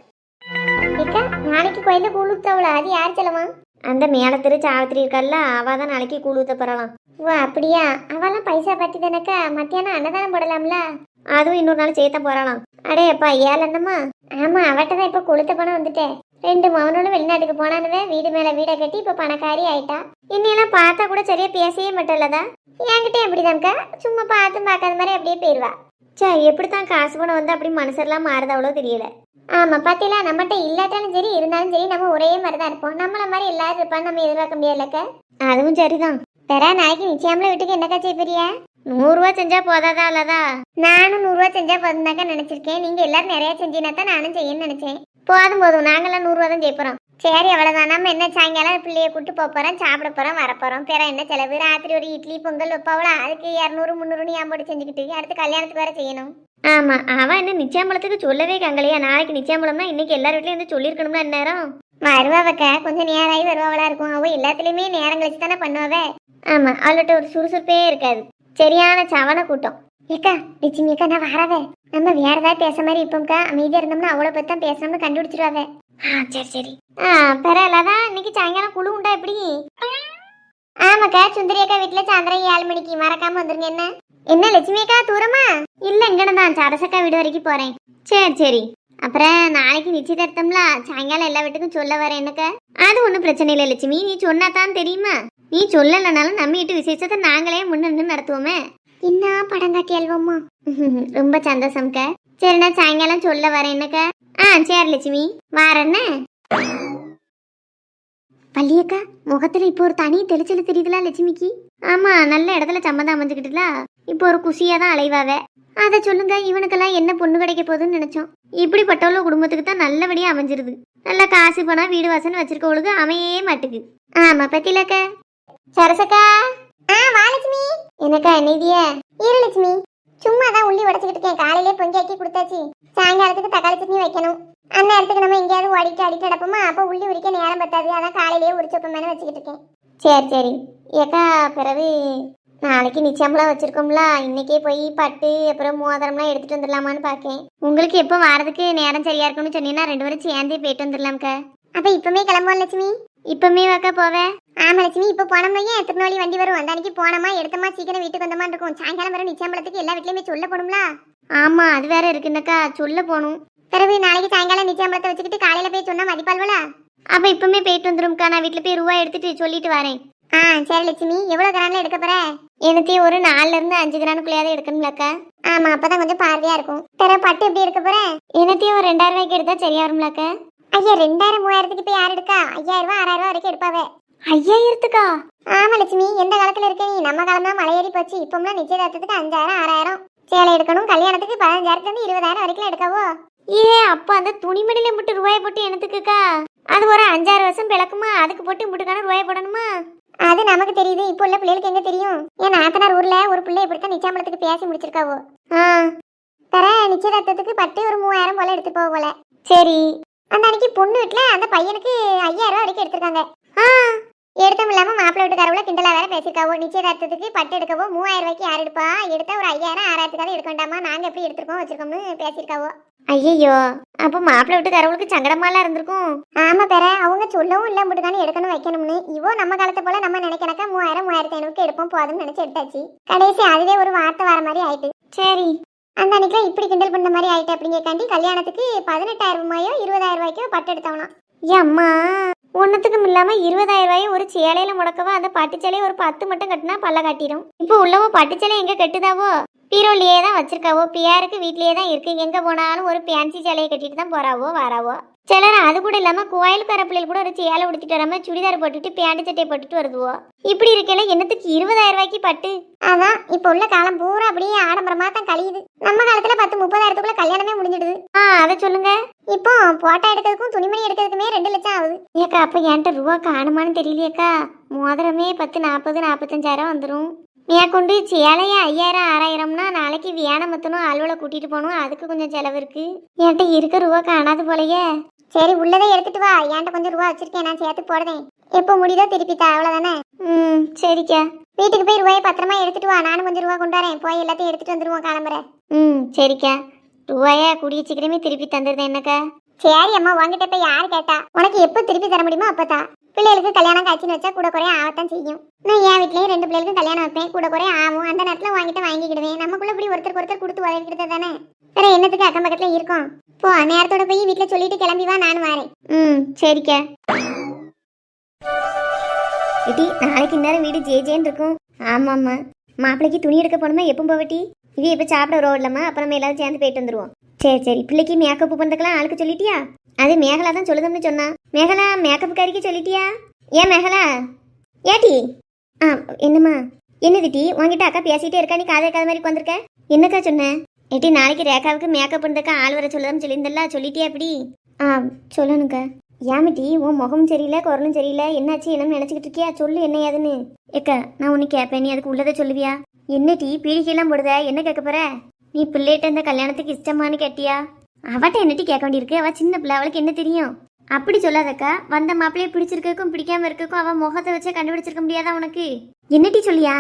நாளைக்கு கோயில கூழ் ஊத்தவள, அது யார் செல்லமா? அந்த மேல திரு சாவித்திரி இருக்கல்ல, அவதான் நாளைக்கு கூழ் ஊத்த போறலாம். ஓ அப்படியா? அவெல்லாம் பைசா பத்தி தானக்கா மத்தியானம் அன்னதானம் போடலாம்ல. அதுவும் இன்னொரு நாள் சேர்த்த போறலாம். அடே அப்பா, ஏழன்னம்மா. ஆமா, அவட்டதான் இப்ப கொளுத்த பணம் வந்துட்டேன். 2 மகனோட வெளிநாட்டுக்கு போனானுவே. வீடு மேல வீடை கட்டி இப்ப பணக்காரி ஆயிட்டா. இன்னையெல்லாம் பார்த்தா கூட சரியா பேசவே மாட்டேன்லதா. என்கிட்ட எப்படிதான்க்கா சும்மா பார்த்தும் பார்க்காத மாதிரி அப்படியே போயிருவா. சே, எப்படித்தான் காசு பணம் வந்து அப்படி மனசெல்லாம் மாறுது அவ்வளோ தெரியல. ஆமா பாத்தீங்களா, நம்மகிட்ட இல்லாட்டாலும் சரி இருந்தாலும் சரி நம்ம ஒரே மாதிரிதான் இருப்போம். நம்மள மாதிரி எல்லாரும் இருப்பான்னு நம்ம எதிர்பார்க்க முடியாதுலக்க. அதுவும் சரிதான். பெற நாளைக்கு நிச்சயம்ல வீட்டுக்கு என்னக்கா செய்ய? 100 ரூபா செஞ்சா போதாதா இல்லதா? நானும் 100 ரூபா செஞ்சா போதும்தாக்கா நினைச்சிருக்கேன். நீங்க எல்லாரும் நிறைய செஞ்சீங்கன்னா தான் நானும் செய்யணும்னு நினைச்சேன். போதும் போதும், நாங்கெல்லாம் 100 ரூபா தான் செய்ய போறோம். சரி, அவ்வளவுதான். நம்ம என்ன சாயங்காலம் பிள்ளைய கூட்டு போறோம், சாப்பிட போறோம், வரப்போறோம். பிற என்ன செலவு? ராத்திரி ஒரு இட்லி பொங்கல் வைப்பாவளா, அதுக்கு 200-300 ஏன் போட்டு செஞ்சுக்கிட்டு அடுத்து கல்யாணத்துக்கு வேற செய்யணும். ஆமா, அவன் என்ன நிச்சயம்பளத்துக்கு சொல்லவே காங்கலையா? நாளைக்கு நிச்சயம்பளம்னா இன்னைக்கு எல்லார் வீட்லயும் இருந்து சொல்லிருக்கணும்னா நேரம் வருவாவக்க. கொஞ்சம் நேராகி வருவாவளா இருக்கும். அவ எல்லாத்துலயுமே நேரம் கழிச்சு தானே பண்ணுவாவே. ஆமா, அவள்கிட்ட ஒரு சுறுசுறுப்பே இருக்காது. சரியான சவன கூட்டம். ஏக்கா லட்சுமி அக்கா, நான் வரவே. நம்ம வேற ஏதாவது பேச மாதிரி இப்போம்க்கா. அமைதியா இருந்தோம்னா அவளை பத்தி தான் பேசணும்னு கண்டுபிடிச்சிருவாவே. சரி சரி. பரவாயில்லதான். இன்னைக்கு சாயங்காலம் குழு உண்டா எப்படி? ஆமாக்கா, சுந்தரி அக்கா வீட்டுல சாயந்தரம் 7 மணிக்கு மறக்காம வந்துருங்க. என்ன என்ன லட்சுமி அக்கா தூரமா? இல்ல, இங்கதான் சரசக்கா வீடு வரைக்கும் போறேன். சரி சரி. அப்புறம் நாளைக்கு நிச்சயதார்த்தம்ல, சாயங்காலம் எல்லா வீட்டுக்கும் சொல்ல வரேன். என்னக்கா? அது ஒன்றும் பிரச்சனை இல்லை லட்சுமி, நீ சொன்னாதான் தெரியுமா. நீ சொல்லலைனாலும் நம்ம வீட்டு விசேஷத்தை நாங்களே முன்னு நடத்துவோமே. என்ன படங்காட்டி அல்வம்மா. ரொம்ப சந்தோஷம்க்கா. சரி, நான் சாயங்காலம் சொல்ல வரேன். என்னக்கா? சரி லட்சுமி, வரேன்ன. பள்ளியக்கா, முகத்துல இப்போ ஒரு தனி தெளிச்சல் தெரியுதுல லட்சுமிக்கு? ஆமா, நல்ல இடத்துல சம்மந்தம் அமைஞ்சுக்கிட்டுல இப்போ ஒரு குஷியா தான் அலைவாவே. அதை சொல்லுங்க. இவனுக்கெல்லாம் என்ன பொண்ணு கிடைக்க போகுதுன்னு நினைச்சோம். இப்படிப்பட்டவளோ குடும்பத்துக்கு தான் நல்லபடியா அமைஞ்சிருது. நல்ல காசு பணம் வீடு வாசல் வச்சிருக்கவளுக்கு அமையே மாட்டுக்கு. ஆமா பத்திலக்க. சரசக்கா. வா லட்சுமி. எனக்கா நிதிய? இரு லட்சுமி, சும்மா தான் உள்ளி உடச்சிக்கிட்டு இருக்கேன். காலையிலே பொஞ்சாக்கி கொடுத்தாச்சு. சாயங்காலத்துக்கு தக்காளி சட்னி வைக்கணும். அந்த நேரத்துக்கு நம்ம எங்கேயாவது ஓடிட்டு அடிட்டு நடப்போமா? அப்போ உள்ளி உரிக்க நேரம் பத்தாது. அதான் காலையிலேயே உரிச்சப்ப மேலே வச்சுக்கிட்டு இருக்கேன். சரி சரி ஏக்கா. பிறகு நாளைக்கு நிச்சயம்லாம் வச்சிருக்கோம்ல, இன்னைக்கே போய் பட்டு அப்புறம் மோதிரம்லாம் எடுத்துட்டு வந்துடலாமான்னு பாக்கேன். உங்களுக்கு எப்போ வாரதுக்கு நேரம் சரியா இருக்கும்னு சொன்னீங்கன்னா 2 பேரும் சேர்ந்தே போயிட்டு வந்துடலாம்க்கா. அப்ப இப்பமே கிளம்புவோம் லட்சுமி. இப்பமே வாக்கா போவேன். ஆமா லட்சுமி, இப்ப போனோம்னா திருநெல்வேலி வண்டி வரும். அந்த அன்னைக்கு போனோமா எடுத்தமா சீக்கிரம் வீட்டுக்கு வந்தமா இருக்கும். சாயங்காலம் வர நிச்சயம்பளத்துக்கு எல்லா வீட்லயுமே சொல்ல போகணும்ல. ஆமா அது வேற இருக்குன்னக்கா, சொல்ல போகணும். பிறகு நாளைக்கு சாயங்காலம் நிச்சயம்பளத்தை வச்சுக்கிட்டு காலையில போய் சொன்னா மதிப்பாள்வல. அப்ப இப்பமே போயிட்டு வந்துரும்க்கா. நான் வீட்டுல போய் ரூபா எடுத்துட்டு சொல்லிட்டு வரேன். சரி லட்சுமி, எவ்வளவு கிராம்ல எடுக்க போற? எனக்கு ஒரு 4ல இருந்து 5 கிராமுக்குள்ளேயாவது எடுக்கணும்லக்கா. ஆமா, அப்பதான் கொஞ்சம் பார்வையா இருக்கும். பிற பட்டு எப்படி எடுக்க போற? எனக்கு ஒரு 2000 ரூபாய்க்கு எடுத்தா சரியா வரும்லக்கா. ஐயா 2000 3000க்கு இப்ப யார் எடுக்கா? 5000 ரூபாய் 6000 ரூபாய் வரைக்கும் எடுப்பாவே. 5000த்துக்கா? ஆமா லட்சுமி, எந்த காலத்துல இருக்க நீ? நம்ம காலம் தான் மலையேறி போச்சு. இப்போம்லாம் நிச்சயதார்த்தத்துக்கு 5000 6000 சேலை எடுக்கணும். கல்யாணத்துக்கு 15000 இருந்து 20000 வரைக்கும் எடுக்கவோ. அப்ப அந்த துணிமணில மட்டும் ரூபாயை போட்டு எனத்துக்குக்கா? அது ஒரு 5-6 வருஷம் பிளக்குமா? அதுக்கு போட்டு முட்டுக்கான ரூபாய் போடணுமா? அது நமக்கு தெரியுது, இப்போ உள்ள பிள்ளைகளுக்கு எங்க தெரியும்? என் நாத்தனார் ஊர்ல ஒரு பிள்ளை இப்படித்தான் நிச்சயம்பளத்துக்கு பேசி முடிச்சிருக்காவோ. தர நிச்சயதார்த்தத்துக்கு பட்டு ஒரு 3000 போல எடுத்து போக போல. சரி, அந்த அன்னைக்கு பொண்ணு வீட்டுல அந்த பையனுக்கு 5000 ரூபாய் வரைக்கும் எடுத்திருக்காங்க. எடுத்தும் இல்லாம மாப்பிள்ளை வீட்டுக்காரவுல கிண்டலா வேற பேசிருக்காவோ. நிச்சயதார்த்தத்துக்கு பட்டு எடுக்கவோ 3000 ரூபாய்க்கு யார் எடுப்பா? எடுத்தா ஒரு 5000 6000த்துக்காவது எடுக்க வேண்டாமா? நாங்க எப்படி எடுத்திருக்கோம் வச்சிருக்கோம்னு பேசிருக்காவோ. ஐயோ, அப்ப மாப்பிள்ளை வீட்டுக்காரவுளுக்கு சங்கடமாலாம் இருந்திருக்கும். ஆமா பேர, அவங்க சொல்லவும் இல்ல மட்டும் எடுக்கணும் வைக்கணும்னு. இவோ நம்ம காலத்தை போல நம்ம நினைக்கிறக்கா 3000 3500க்கு எடுப்போம் போதும்னு நினைச்சு எடுத்தாச்சு. கடைசி அதுவே ஒரு வார்த்தை வர மாதிரி ஆயிட்டு. சரி, அந்த அன்னைக்கு இப்படி கிண்டல் பண்ண மாதிரி ஆயிட்டு அப்படிங்கக்காண்டி கல்யாணத்துக்கு 18000 ரூபாயோ 20000 ரூபாய்க்கோ பட்டு எடுத்தவனாம். அம்மா, ஒன்னத்துக்கும் இல்லாம 20000 ரூபாயை ஒரு சேலையில முடக்கவா? அந்த பட்டு சேலையை ஒரு 10 மட்டும் கட்டினா பல்ல காட்டிடும். இப்போ உள்ளவோ பட்டு சேலை எங்க கட்டுதாவோ? பீரோலியே தான் வச்சிருக்காவோ. பியாருக்கு வீட்லயே தான் இருக்கு. எங்க போனாலும் ஒரு பேன்சி சேலையை கட்டிட்டு தான் போறாவோ வராவோ. சிலர் அது கூட இல்லாம கோயிலுக்கார பிள்ளைகள் கூட ஒரு சேலை உடுத்திட்டு வராம சுடிதார் போட்டுட்டு பேண்ட் சட்டையை போட்டுட்டு வருதுவோ. இப்படி இருக்கல என்னத்துக்கு 20000 ரூபாய்க்கு பட்டு? அதான் இப்ப உள்ள காலம் பூரா அப்படியே ஆடம்பரமா தான் கழியுது. நம்ம காலத்துல 10-30 கல்யாணமே முடிஞ்சிடுது. அதை சொல்லுங்க. இப்போ போட்டோ எடுக்கிறதுக்கும் துணிமணி எடுக்கிறதுக்குமே 2 லட்சம் ஆகுது. ஏக்கா, அப்ப என்கிட்ட ரூபா காணுமான்னு தெரியலையேக்கா. மோதிரமே 10 40 45,000 வந்துடும். மேற்கொண்டு சேலைய 5000 6000னா நாளைக்கு வியானம் மத்தனும் அலுவலை கூட்டிட்டு போகணும். அதுக்கு கொஞ்சம் செலவு இருக்கு. என்கிட்ட இருக்க ரூபா காணாது போலயே. சரி, உள்ளதை எடுத்துட்டு வா. என்கிட்ட கொஞ்சம் ரூபா வச்சிருக்கேன், நான் சேர்த்து போடுறேன். எப்போ முடியுதோ திருப்பி தா, அவ்வளவுதானே? சரிக்கா. வீட்டுக்கு போய் ரூபாயை பத்திரமா எடுத்துட்டு வா. நானும் கொஞ்சம் ரூபா கொண்டாறேன். போய் எல்லாத்தையும் எடுத்துட்டு வந்துருவோம் கிளம்புறேன். சரிக்கா. ரூபாய கூடிய சீக்கிரமே திருப்பி தந்துருந்தேன் என்னக்கா? சரி அம்மா, உங்ககிட்ட போய் யாரு கேட்டா? உனக்கு எப்போ திருப்பி தர முடியுமோ அப்பதான். பிள்ளைகளுக்கு கல்யாணம் காய்ச்சின்னு வச்சா கூட குறைய ஆகத்தான் செய்யும். நான் என் வீட்லயும் 2 பிள்ளைகளுக்கும் கல்யாணம் வைப்பேன். கூட குறைய ஆகும். அந்த நேரத்துல வாங்கிட்டு வாங்கிக்கிடுவேன். நமக்குள்ள இப்படி ஒருத்தருக்கு ஒருத்தர் கொடுத்து உதவிக்கிட்டு தானே. வேற என்னத்துக்கு அக்கம் பக்கத்துல இருக்கும்? போ, நேரத்தோட போய் வீட்டுல சொல்லிட்டு கிளம்பி வா, நானும் வரேன். சரிக்கா. இட்டி, நாளைக்கு இந்நேரம் வீடு ஜேன்னு இருக்கும். ஆமாம்மா, மாப்பிள்ளைக்கு துணி எடுக்க போனோமா? எப்போ போவட்டி? இது எப்போ சாப்பிட ரோடலம்மா? அப்ப நம்ம எல்லாரும் சேர்ந்து போயிட்டு வந்துருவோம். சரி, பிள்ளைக்கு மேக்கப் பண்ணுறதுக்கெல்லாம் ஆளுக்கு சொல்லிட்டியா? அது மேகலா தான் சொல்லுதம்னு சொன்னா. மேகலா, மேக்கப் காரிக்கு சொல்லிட்டியா? ஏன் மேகலா? ஏட்டி? என்னம்மா? என்னது டி? உங்ககிட்ட அக்கா பேசிட்டே இருக்கா, நீ காதை காத மாதிரி வந்திருக்க? என்னக்கா சொன்னேன்? ஏட்டி, நாளைக்கு ரேகாவுக்கு மேக்கப் பண்ணுறக்கா ஆள் வர சொல்லதான் சொல்லியிருந்தல்ல, சொல்லிட்டியா எப்படி? சொல்லணுக்கா. ஏமிட்டி, உன் முகம் சரியில்லை, குரலும் சரியில்லை, என்னாச்சு என்னன்னு நினச்சிக்கிட்டு இருக்கியா? சொல்லு என்ன ஏதுன்னு. ஏக்கா, நான் ஒன்று கேட்பேன், நீ அதுக்கு உள்ளதை சொல்லுவியா? என்ன டீ பீடிக்கையெல்லாம் போடுத? என்ன கேட்க போற? நீ பிள்ளைகிட்ட இந்த கல்யாணத்துக்கு இஷ்டமானு கேட்டியா? அவட்ட என்னட்டி கேட்க வேண்டியிருக்கு? அவள் சின்ன பிள்ளை, அவளுக்கு என்ன தெரியும்? அப்படி சொல்லாதக்கா. வந்த மாப்பிள்ளையை பிடிச்சிருக்கும் பிடிக்காம இருக்கும் அவள் முகத்தை வச்சே கண்டுபிடிச்சிருக்க முடியாதா உனக்கு? என்னட்டி சொல்லியா?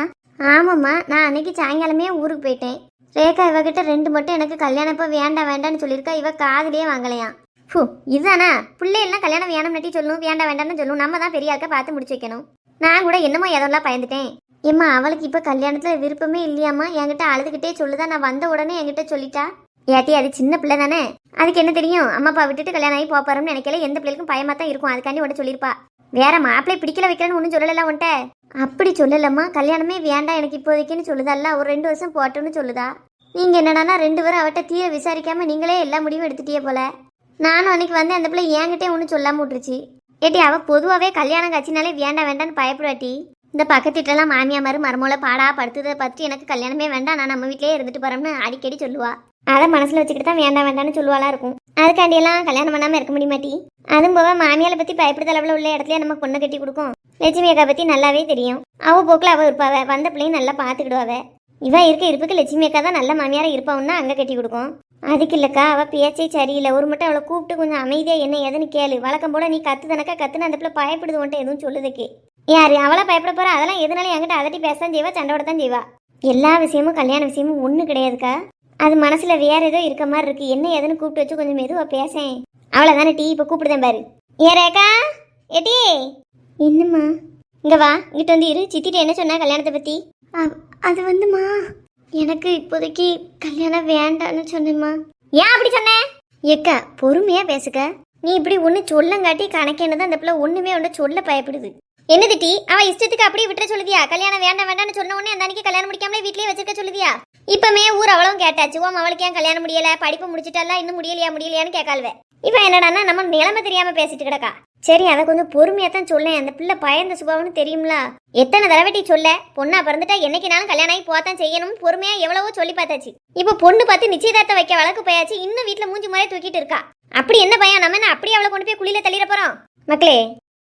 ஆமாம்மா, நான் அன்னைக்கு சாயங்காலமே ஊருக்கு போயிட்டேன். ரேகா இவகிட்ட 2 மட்டும் எனக்கு கல்யாணம் இப்போ வேண்டாம் வேண்டான்னு சொல்லியிருக்கா. இவ காதுலயே வாங்கலையாம். இதுதானா? பிள்ளையெல்லாம் கல்யாணம் வேணும் நட்டி சொல்லணும், வேண்டாம் வேண்டாம்னு சொல்லணும். நம்ம தான் பெரிய ஆளுக்க பார்த்து முடிச்சு வைக்கணும். நான் கூட என்னமோ எதெல்லாம் பயந்துட்டேன். ஏம்மா, அவளுக்கு இப்போ கல்யாணத்தில் விருப்பமே இல்லையாம்மா? என்கிட்ட அழுதுகிட்டே சொல்லுதா. நான் வந்த உடனே என்கிட்ட சொல்லிட்டா. ஏட்டி, அது சின்ன பிள்ளை தானே, அதுக்கு என்ன தெரியும்? அம்மா அப்பா விட்டுட்டு கல்யாணம் ஆகி போறோம்னு நினைக்கல. எந்த பிள்ளைக்கும் பயமா தான் இருக்கும். அதுக்காண்டி உன்ட்ட சொல்லியிருப்பா. வேற மாப்பிள்ளை பிடிக்கல வைக்கலன்னு ஒன்றும் சொல்லல உன்ட்ட? அப்படி சொல்லலம்மா, கல்யாணமே வேண்டாம் எனக்கு இப்போதைக்குன்னு சொல்லுதால்ல. ஒரு 2 வருஷம் போட்டோன்னு சொல்லுதா. நீங்க என்னடானா 2 பேரும் அவட்ட தீர விசாரிக்காம நீங்களே எல்லா முடிவும் எடுத்துட்டியே போல. நானும் அன்னைக்கு வந்து அந்த பிள்ளை என்கிட்டே ஒன்றும் சொல்லாம விட்டுருச்சு. ஏட்டி, அவ பொதுவாகவே கல்யாணம் காட்சினாலே வேண்டாம் வேண்டான்னு பயப்படுவாட்டி. இந்த பக்கத்துட்டெல்லாம் மாமியாமாரு மருமோல பாடா படுத்துதை பார்த்துட்டு எனக்கு கல்யாணமே வேண்டாம், நான் நம்ம வீட்டிலேயே இருந்துட்டு போறோம்னு அடிக்கடி சொல்லுவா. அதை மனசுல வச்சுக்கிட்டு தான் வேண்டாம் வேண்டாம்னு சொல்லுவாளா இருக்கும். அதுக்காண்டியெல்லாம் கல்யாணம் பண்ணாம இருக்க முடியுமாட்டி? அதுவும் போக மாமியால பத்தி பயப்படுத்த அளவுல உள்ள இடத்துல நம்ம பொண்ணை கட்டி கொடுக்கும். லட்சுமி அக்கா பத்தி நல்லாவே தெரியும். அவ போக்குல அவ இருப்பாவ, வந்த பிள்ளையும் நல்லா பாத்துக்கிடுவாவ. இவ இருக்க இருப்புக்கு லட்சுமி அக்கா தான் நல்ல மாமியாரா இருப்பாவுன்னா அங்க கட்டி கொடுக்கும். அதுக்கு இல்லக்கா, அவ பேச்சே சரியில்லை. ஒரு மட்டும் அவளை கூப்பிட்டு கொஞ்சம் அமைதியா என்ன ஏதுன்னு கேளு. வழக்கம் போல நீ கத்து தனக்கா கத்துன்னு அந்த பிள்ளை பயப்படுது உன்ட்ட எதுவும் சொல்லுதுக்கு. யாரு அவளை பயப்பட போறா? அதெல்லாம் எதுனாலும் என்கிட்ட அதட்டி பேசத்தான் செய்வா, சண்டை தான் செய்வா. எல்லா விஷயமும் கல்யாண விஷயமும் ஒண்ணு கிடையாதுக்கா. அது மனசுல வேற ஏதோ இருக்க மாதிரி இருக்கு. என்ன ஏதுன்னு கூப்பிட்டு வச்சு கொஞ்சம் மெதுவா பேசேன். அவ்வளவுதானே டீ. இப்ப கூப்பிடுதேன் பாரு. ஏ ரேகா, ஏடி. என்னம்மா? இங்க வா, இங்கிட்ட வந்து இரு. சித்திட்ட என்ன சொன்னா கல்யாணத்தை பத்தி? அது வந்துமா, எனக்கு இப்போதைக்கு கல்யாணம் வேண்டான்னு சொன்னேம்மா. ஏன் அப்படி சொன்ன? ஏக்கா பொறுமையா பேசுக்க. நீ இப்படி ஒண்ணு சொல்லங்காட்டி கணக்கேனதான் அந்த பிள்ளை ஒண்ணுமே ஒன்று சொல்ல பயப்படுது. என்னது டீ? அவ இஷ்டத்துக்கு அப்படியே விட்டுற சொல்லுதியா? கல்யாணம் வேண்டாம் வேண்டாம்னு சொன்ன உடனே அந்த அன்னைக்கு கல்யாணம் முடிக்காமலே வீட்லயே வச்சிருக்க சொல்லுதியா? இப்பமே ஊர் அவளும் கேட்டாச்சு. அவளுக்கு ஏன் கல்யாணம் முடியல, படிப்பு முடிச்சிட்டால, இன்னும் முடியலையான்னு கேட்காள்வே. இப்ப என்னடான்னா நம்ம நிலைமை தெரியாம பேசிட்டு கிடக்கா. சரி, அதை கொஞ்சம் பொறுமையா தான் சொல்லேன். அந்த பிள்ளை பயந்த சுபாவம்னு தெரியும்ல. எத்தனை தடவை டீ சொல்ல, பொண்ணா பிறந்துட்டா என்னைக்குனாலும் கல்யாணம் ஆகி போத்தான் செய்யணும். பொறுமையா எவ்வளவோ சொல்லி பார்த்தாச்சு. இப்ப பொண்ணு பார்த்து நிச்சயதார்த்தம் வைக்க வழக்கு போயாச்சு. இன்னும் வீட்டுல மூஞ்சி முறைய தூக்கிட்டு இருக்கா. அப்படி என்ன பையன்? நம்ம என்ன அப்படியே அவளை கொண்டு போய் குழியில தள்ளிட போறோம்? மக்களே,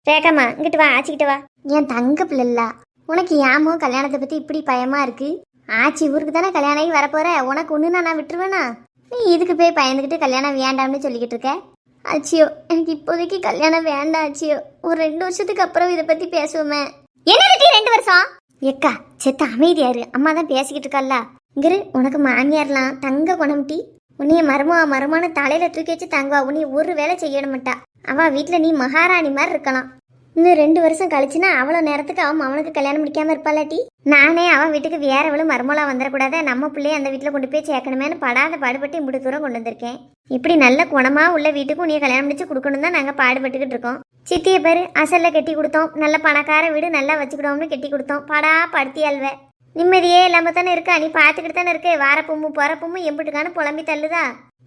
ரேகாமா இங்கிட்டு வா, ஆச்சிக்கிட்ட வா. என் தங்க பிள்ளைல, உனக்கு ஏமோ கல்யாணத்தை பத்தி இப்படி பயமா இருக்கு? ஆச்சி ஊருக்கு தானே கல்யாணம் ஆகி வரப்போற. உனக்கு ஒண்ணுனா நான் விட்டுருவேனா? நீ இதுக்கு போய் பயந்துக்கிட்டு கல்யாணம் வேண்டாம்னு சொல்லிக்கிட்டு இருக்க. ஆச்சியோ, எனக்கு இப்போதைக்கு கல்யாணம் வேண்டாம் ஆச்சியோ. ஒரு 2 வருஷத்துக்கு அப்புறம் இதை பத்தி பேசுவோமே. என்ன 2 வருஷம்? எக்கா செத்த அமைதியாரு. அம்மா தான் பேசிக்கிட்டு இருக்கல்ல. இங்கிரு, உனக்கு மாமியார்லாம் தங்க குணம்டி. உன்னைய மருமான தலையில தூக்கி வச்சு தங்குவா. உன்னைய ஒரு வேலை செய்யணும் மாட்டா. அவ வீட்டுல நீ மகாராணி மாதிரி இருக்கலாம். இன்னும் 2 வருஷம் கழிச்சுன்னா அவ்வளோ நேரத்துக்கு அவன் அவனுக்கு கல்யாணம் முடிக்காம இருப்பாளாட்டி. நானே அவன் வீட்டுக்கு வேற எவ்வளவு மருமலா வந்துடக்கூடாத, நம்ம பிள்ளைய அந்த வீட்டுல கொண்டு போய் சேர்க்கணுமேனு படாத பாடுபட்டு இப்படி தூரம் கொண்டு வந்திருக்கேன். இப்படி நல்ல குணமா உள்ள வீட்டுக்கும் நீ கல்யாணம் முடிச்சு கொடுக்கணும் தான் நாங்க பாடுபட்டுக்கிட்டு இருக்கோம். சித்திய பேரு அசல்ல கட்டி கொடுத்தோம். நல்ல பணக்கார வீடு நல்லா வச்சுக்கிட்டோம்னு கட்டி கொடுத்தோம். படா படுத்தி அல்வ. நிம்மதியே இல்லாம தானே இருக்கா. நீ பாத்துக்கிட்டு தானே இருக்கு. வாரப்பொம்மும் பொறப்பொம்மும் எம்பிட்டுக்கானு புலம்பி தள்ளுதா.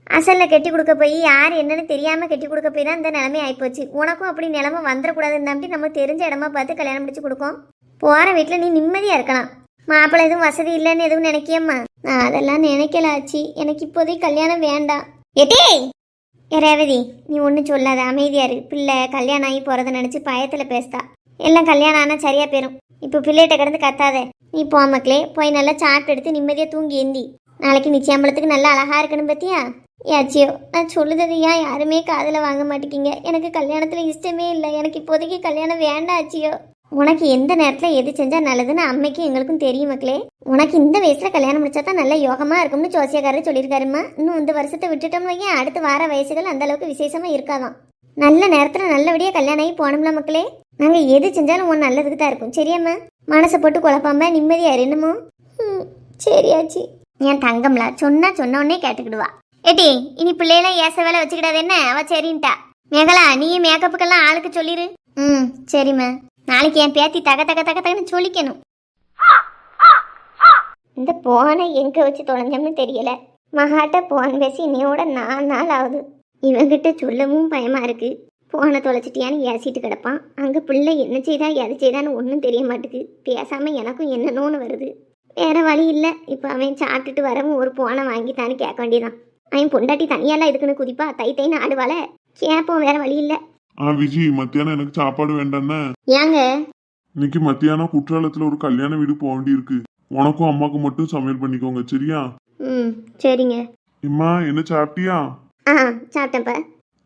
அசல்ல கட்டி கொடுக்க போய் யார் என்னன்னு தெரியாம கட்டி கொடுக்க போய் தான் இந்த நிலைமை ஆயிப்போச்சு. உனக்கும் அப்படி நிலைமை வந்துடக்கூடாதுன்னு நம்பி நம்ம தெரிஞ்ச இடமா பார்த்து கல்யாணம் முடிச்சு கொடுக்கோம். போற வீட்டுல நீ நிம்மதியா இருக்கலாம். மாப்பிள்ளை எதுவும் வசதி இல்லைன்னு எதுவும் நினைக்கியம்மா? நான் அதெல்லாம் நினைக்கல ஆச்சி. எனக்கு இப்போதைக்கு கல்யாணம் வேண்டாம். ஏட்டே ரேவதி, நீ ஒன்றும் சொல்லாத, அமைதியாரு. பிள்ளை கல்யாணம் ஆகி போறத நினைச்சு பயத்துல பேசுதா. எல்லாம் கல்யாணம் ஆனா சரியா போயிரும். இப்போ பிள்ளைகிட்ட கிடந்து கத்தாத. நீ போ மக்களே, போய் நல்லா சாப்பிட்டு எடுத்து நிம்மதியா தூங்கி ஏந்தி. நாளைக்கு நிச்சயம்பளத்துக்கு நல்லா அழகா இருக்கணும் பத்தியா? யாச்சியோ, நான் சொல்லுறது ஏன் யாருமே காதுல வாங்க மாட்டேங்கிங்க? எனக்கு கல்யாணத்துல இஷ்டமே இல்லை. எனக்கு இப்போதைக்கு கல்யாணம் வேண்டாம் ஆச்சியோ. உனக்கு எந்த நேரத்துல எது செஞ்சா நல்லதுன்னு அம்மைக்கும் எங்களுக்கும் தெரியும் மக்களே. உனக்கு இந்த வயசுல கல்யாணம் முடிச்சா தான் நல்ல யோகமா இருக்கும்னு ஜோசியக்காரர் சொல்லியிருக்காருமா. இன்னும் இந்த வருஷத்தை விட்டுட்டோம்னு வையன், அடுத்து வார வயசுகள் அந்த அளவுக்கு விசேஷமா இருக்காதான். நல்ல நேரத்துல நல்லபடியா கல்யாணம் ஆகி போனோம்ல மக்களே. நாங்க எது செஞ்சாலும் உன் நல்லதுக்கு தான் இருக்கும். சரியாம்மா? மனசை போட்டு குழப்பாம நிம்மதியா என்னமோ. சரியாச்சு. என் தங்கம்ல சொன்னா சொன்ன உடனே கேட்டுக்கிடுவா. ஏட்டி, இனி பிள்ளையெல்லாம் ஏச வேலை வச்சுக்கிடாது என்ன? அவ சரின்ட்டா. மேகலா, நீயும் மேக்கப்புக்கெல்லாம் ஆளுக்கு சொல்லிரு. சரிம்மா. நாளைக்கு என் பேத்தி தகன்னு சொல்லிக்கணும். இந்த போனை எங்க வச்சு தொலைஞ்சோம்னு தெரியல. மகாட்ட போன் பேசி இன்னையோட 4 நாள் ஆகுது. இவங்கிட்ட சொல்லவும் பயமா இருக்கு. போனை தொலைச்சிட்டியான்னு ஏசிட்டு கிடப்பான். அங்க பிள்ளை என்ன செய்தா எது செய்தான்னு ஒன்றும் தெரிய மாட்டுக்கு. பேசாம எனக்கும் என்னன்னு வருது. வேற வழி இல்லை. இப்போ அவன் சாப்பிட்டுட்டு வரவும் ஒரு போனை வாங்கித்தான்னு கேட்க வேண்டியதான். அவன் பொண்டாட்டி தனியாலாம் இதுக்குன்னு குதிப்பா. தைன்னு ஆடுவாள. கேட்போம், வேற வழி இல்லை.
விஜி, மத்தியானம் எனக்கு சாப்பாடு வேண்டாம்னா?
ஏங்க?
இன்னைக்கு மத்தியானம் குற்றாலத்துல ஒரு கல்யாண வீடு போக வேண்டி இருக்கு. உனக்கும் அம்மாக்கும் மட்டும் சமையல் பண்ணிக்கோங்க, சரியா?
சரிங்க.
இம்மா, என்ன சாப்பிட்டியா?
சாப்பிட்டேன்ப்பா.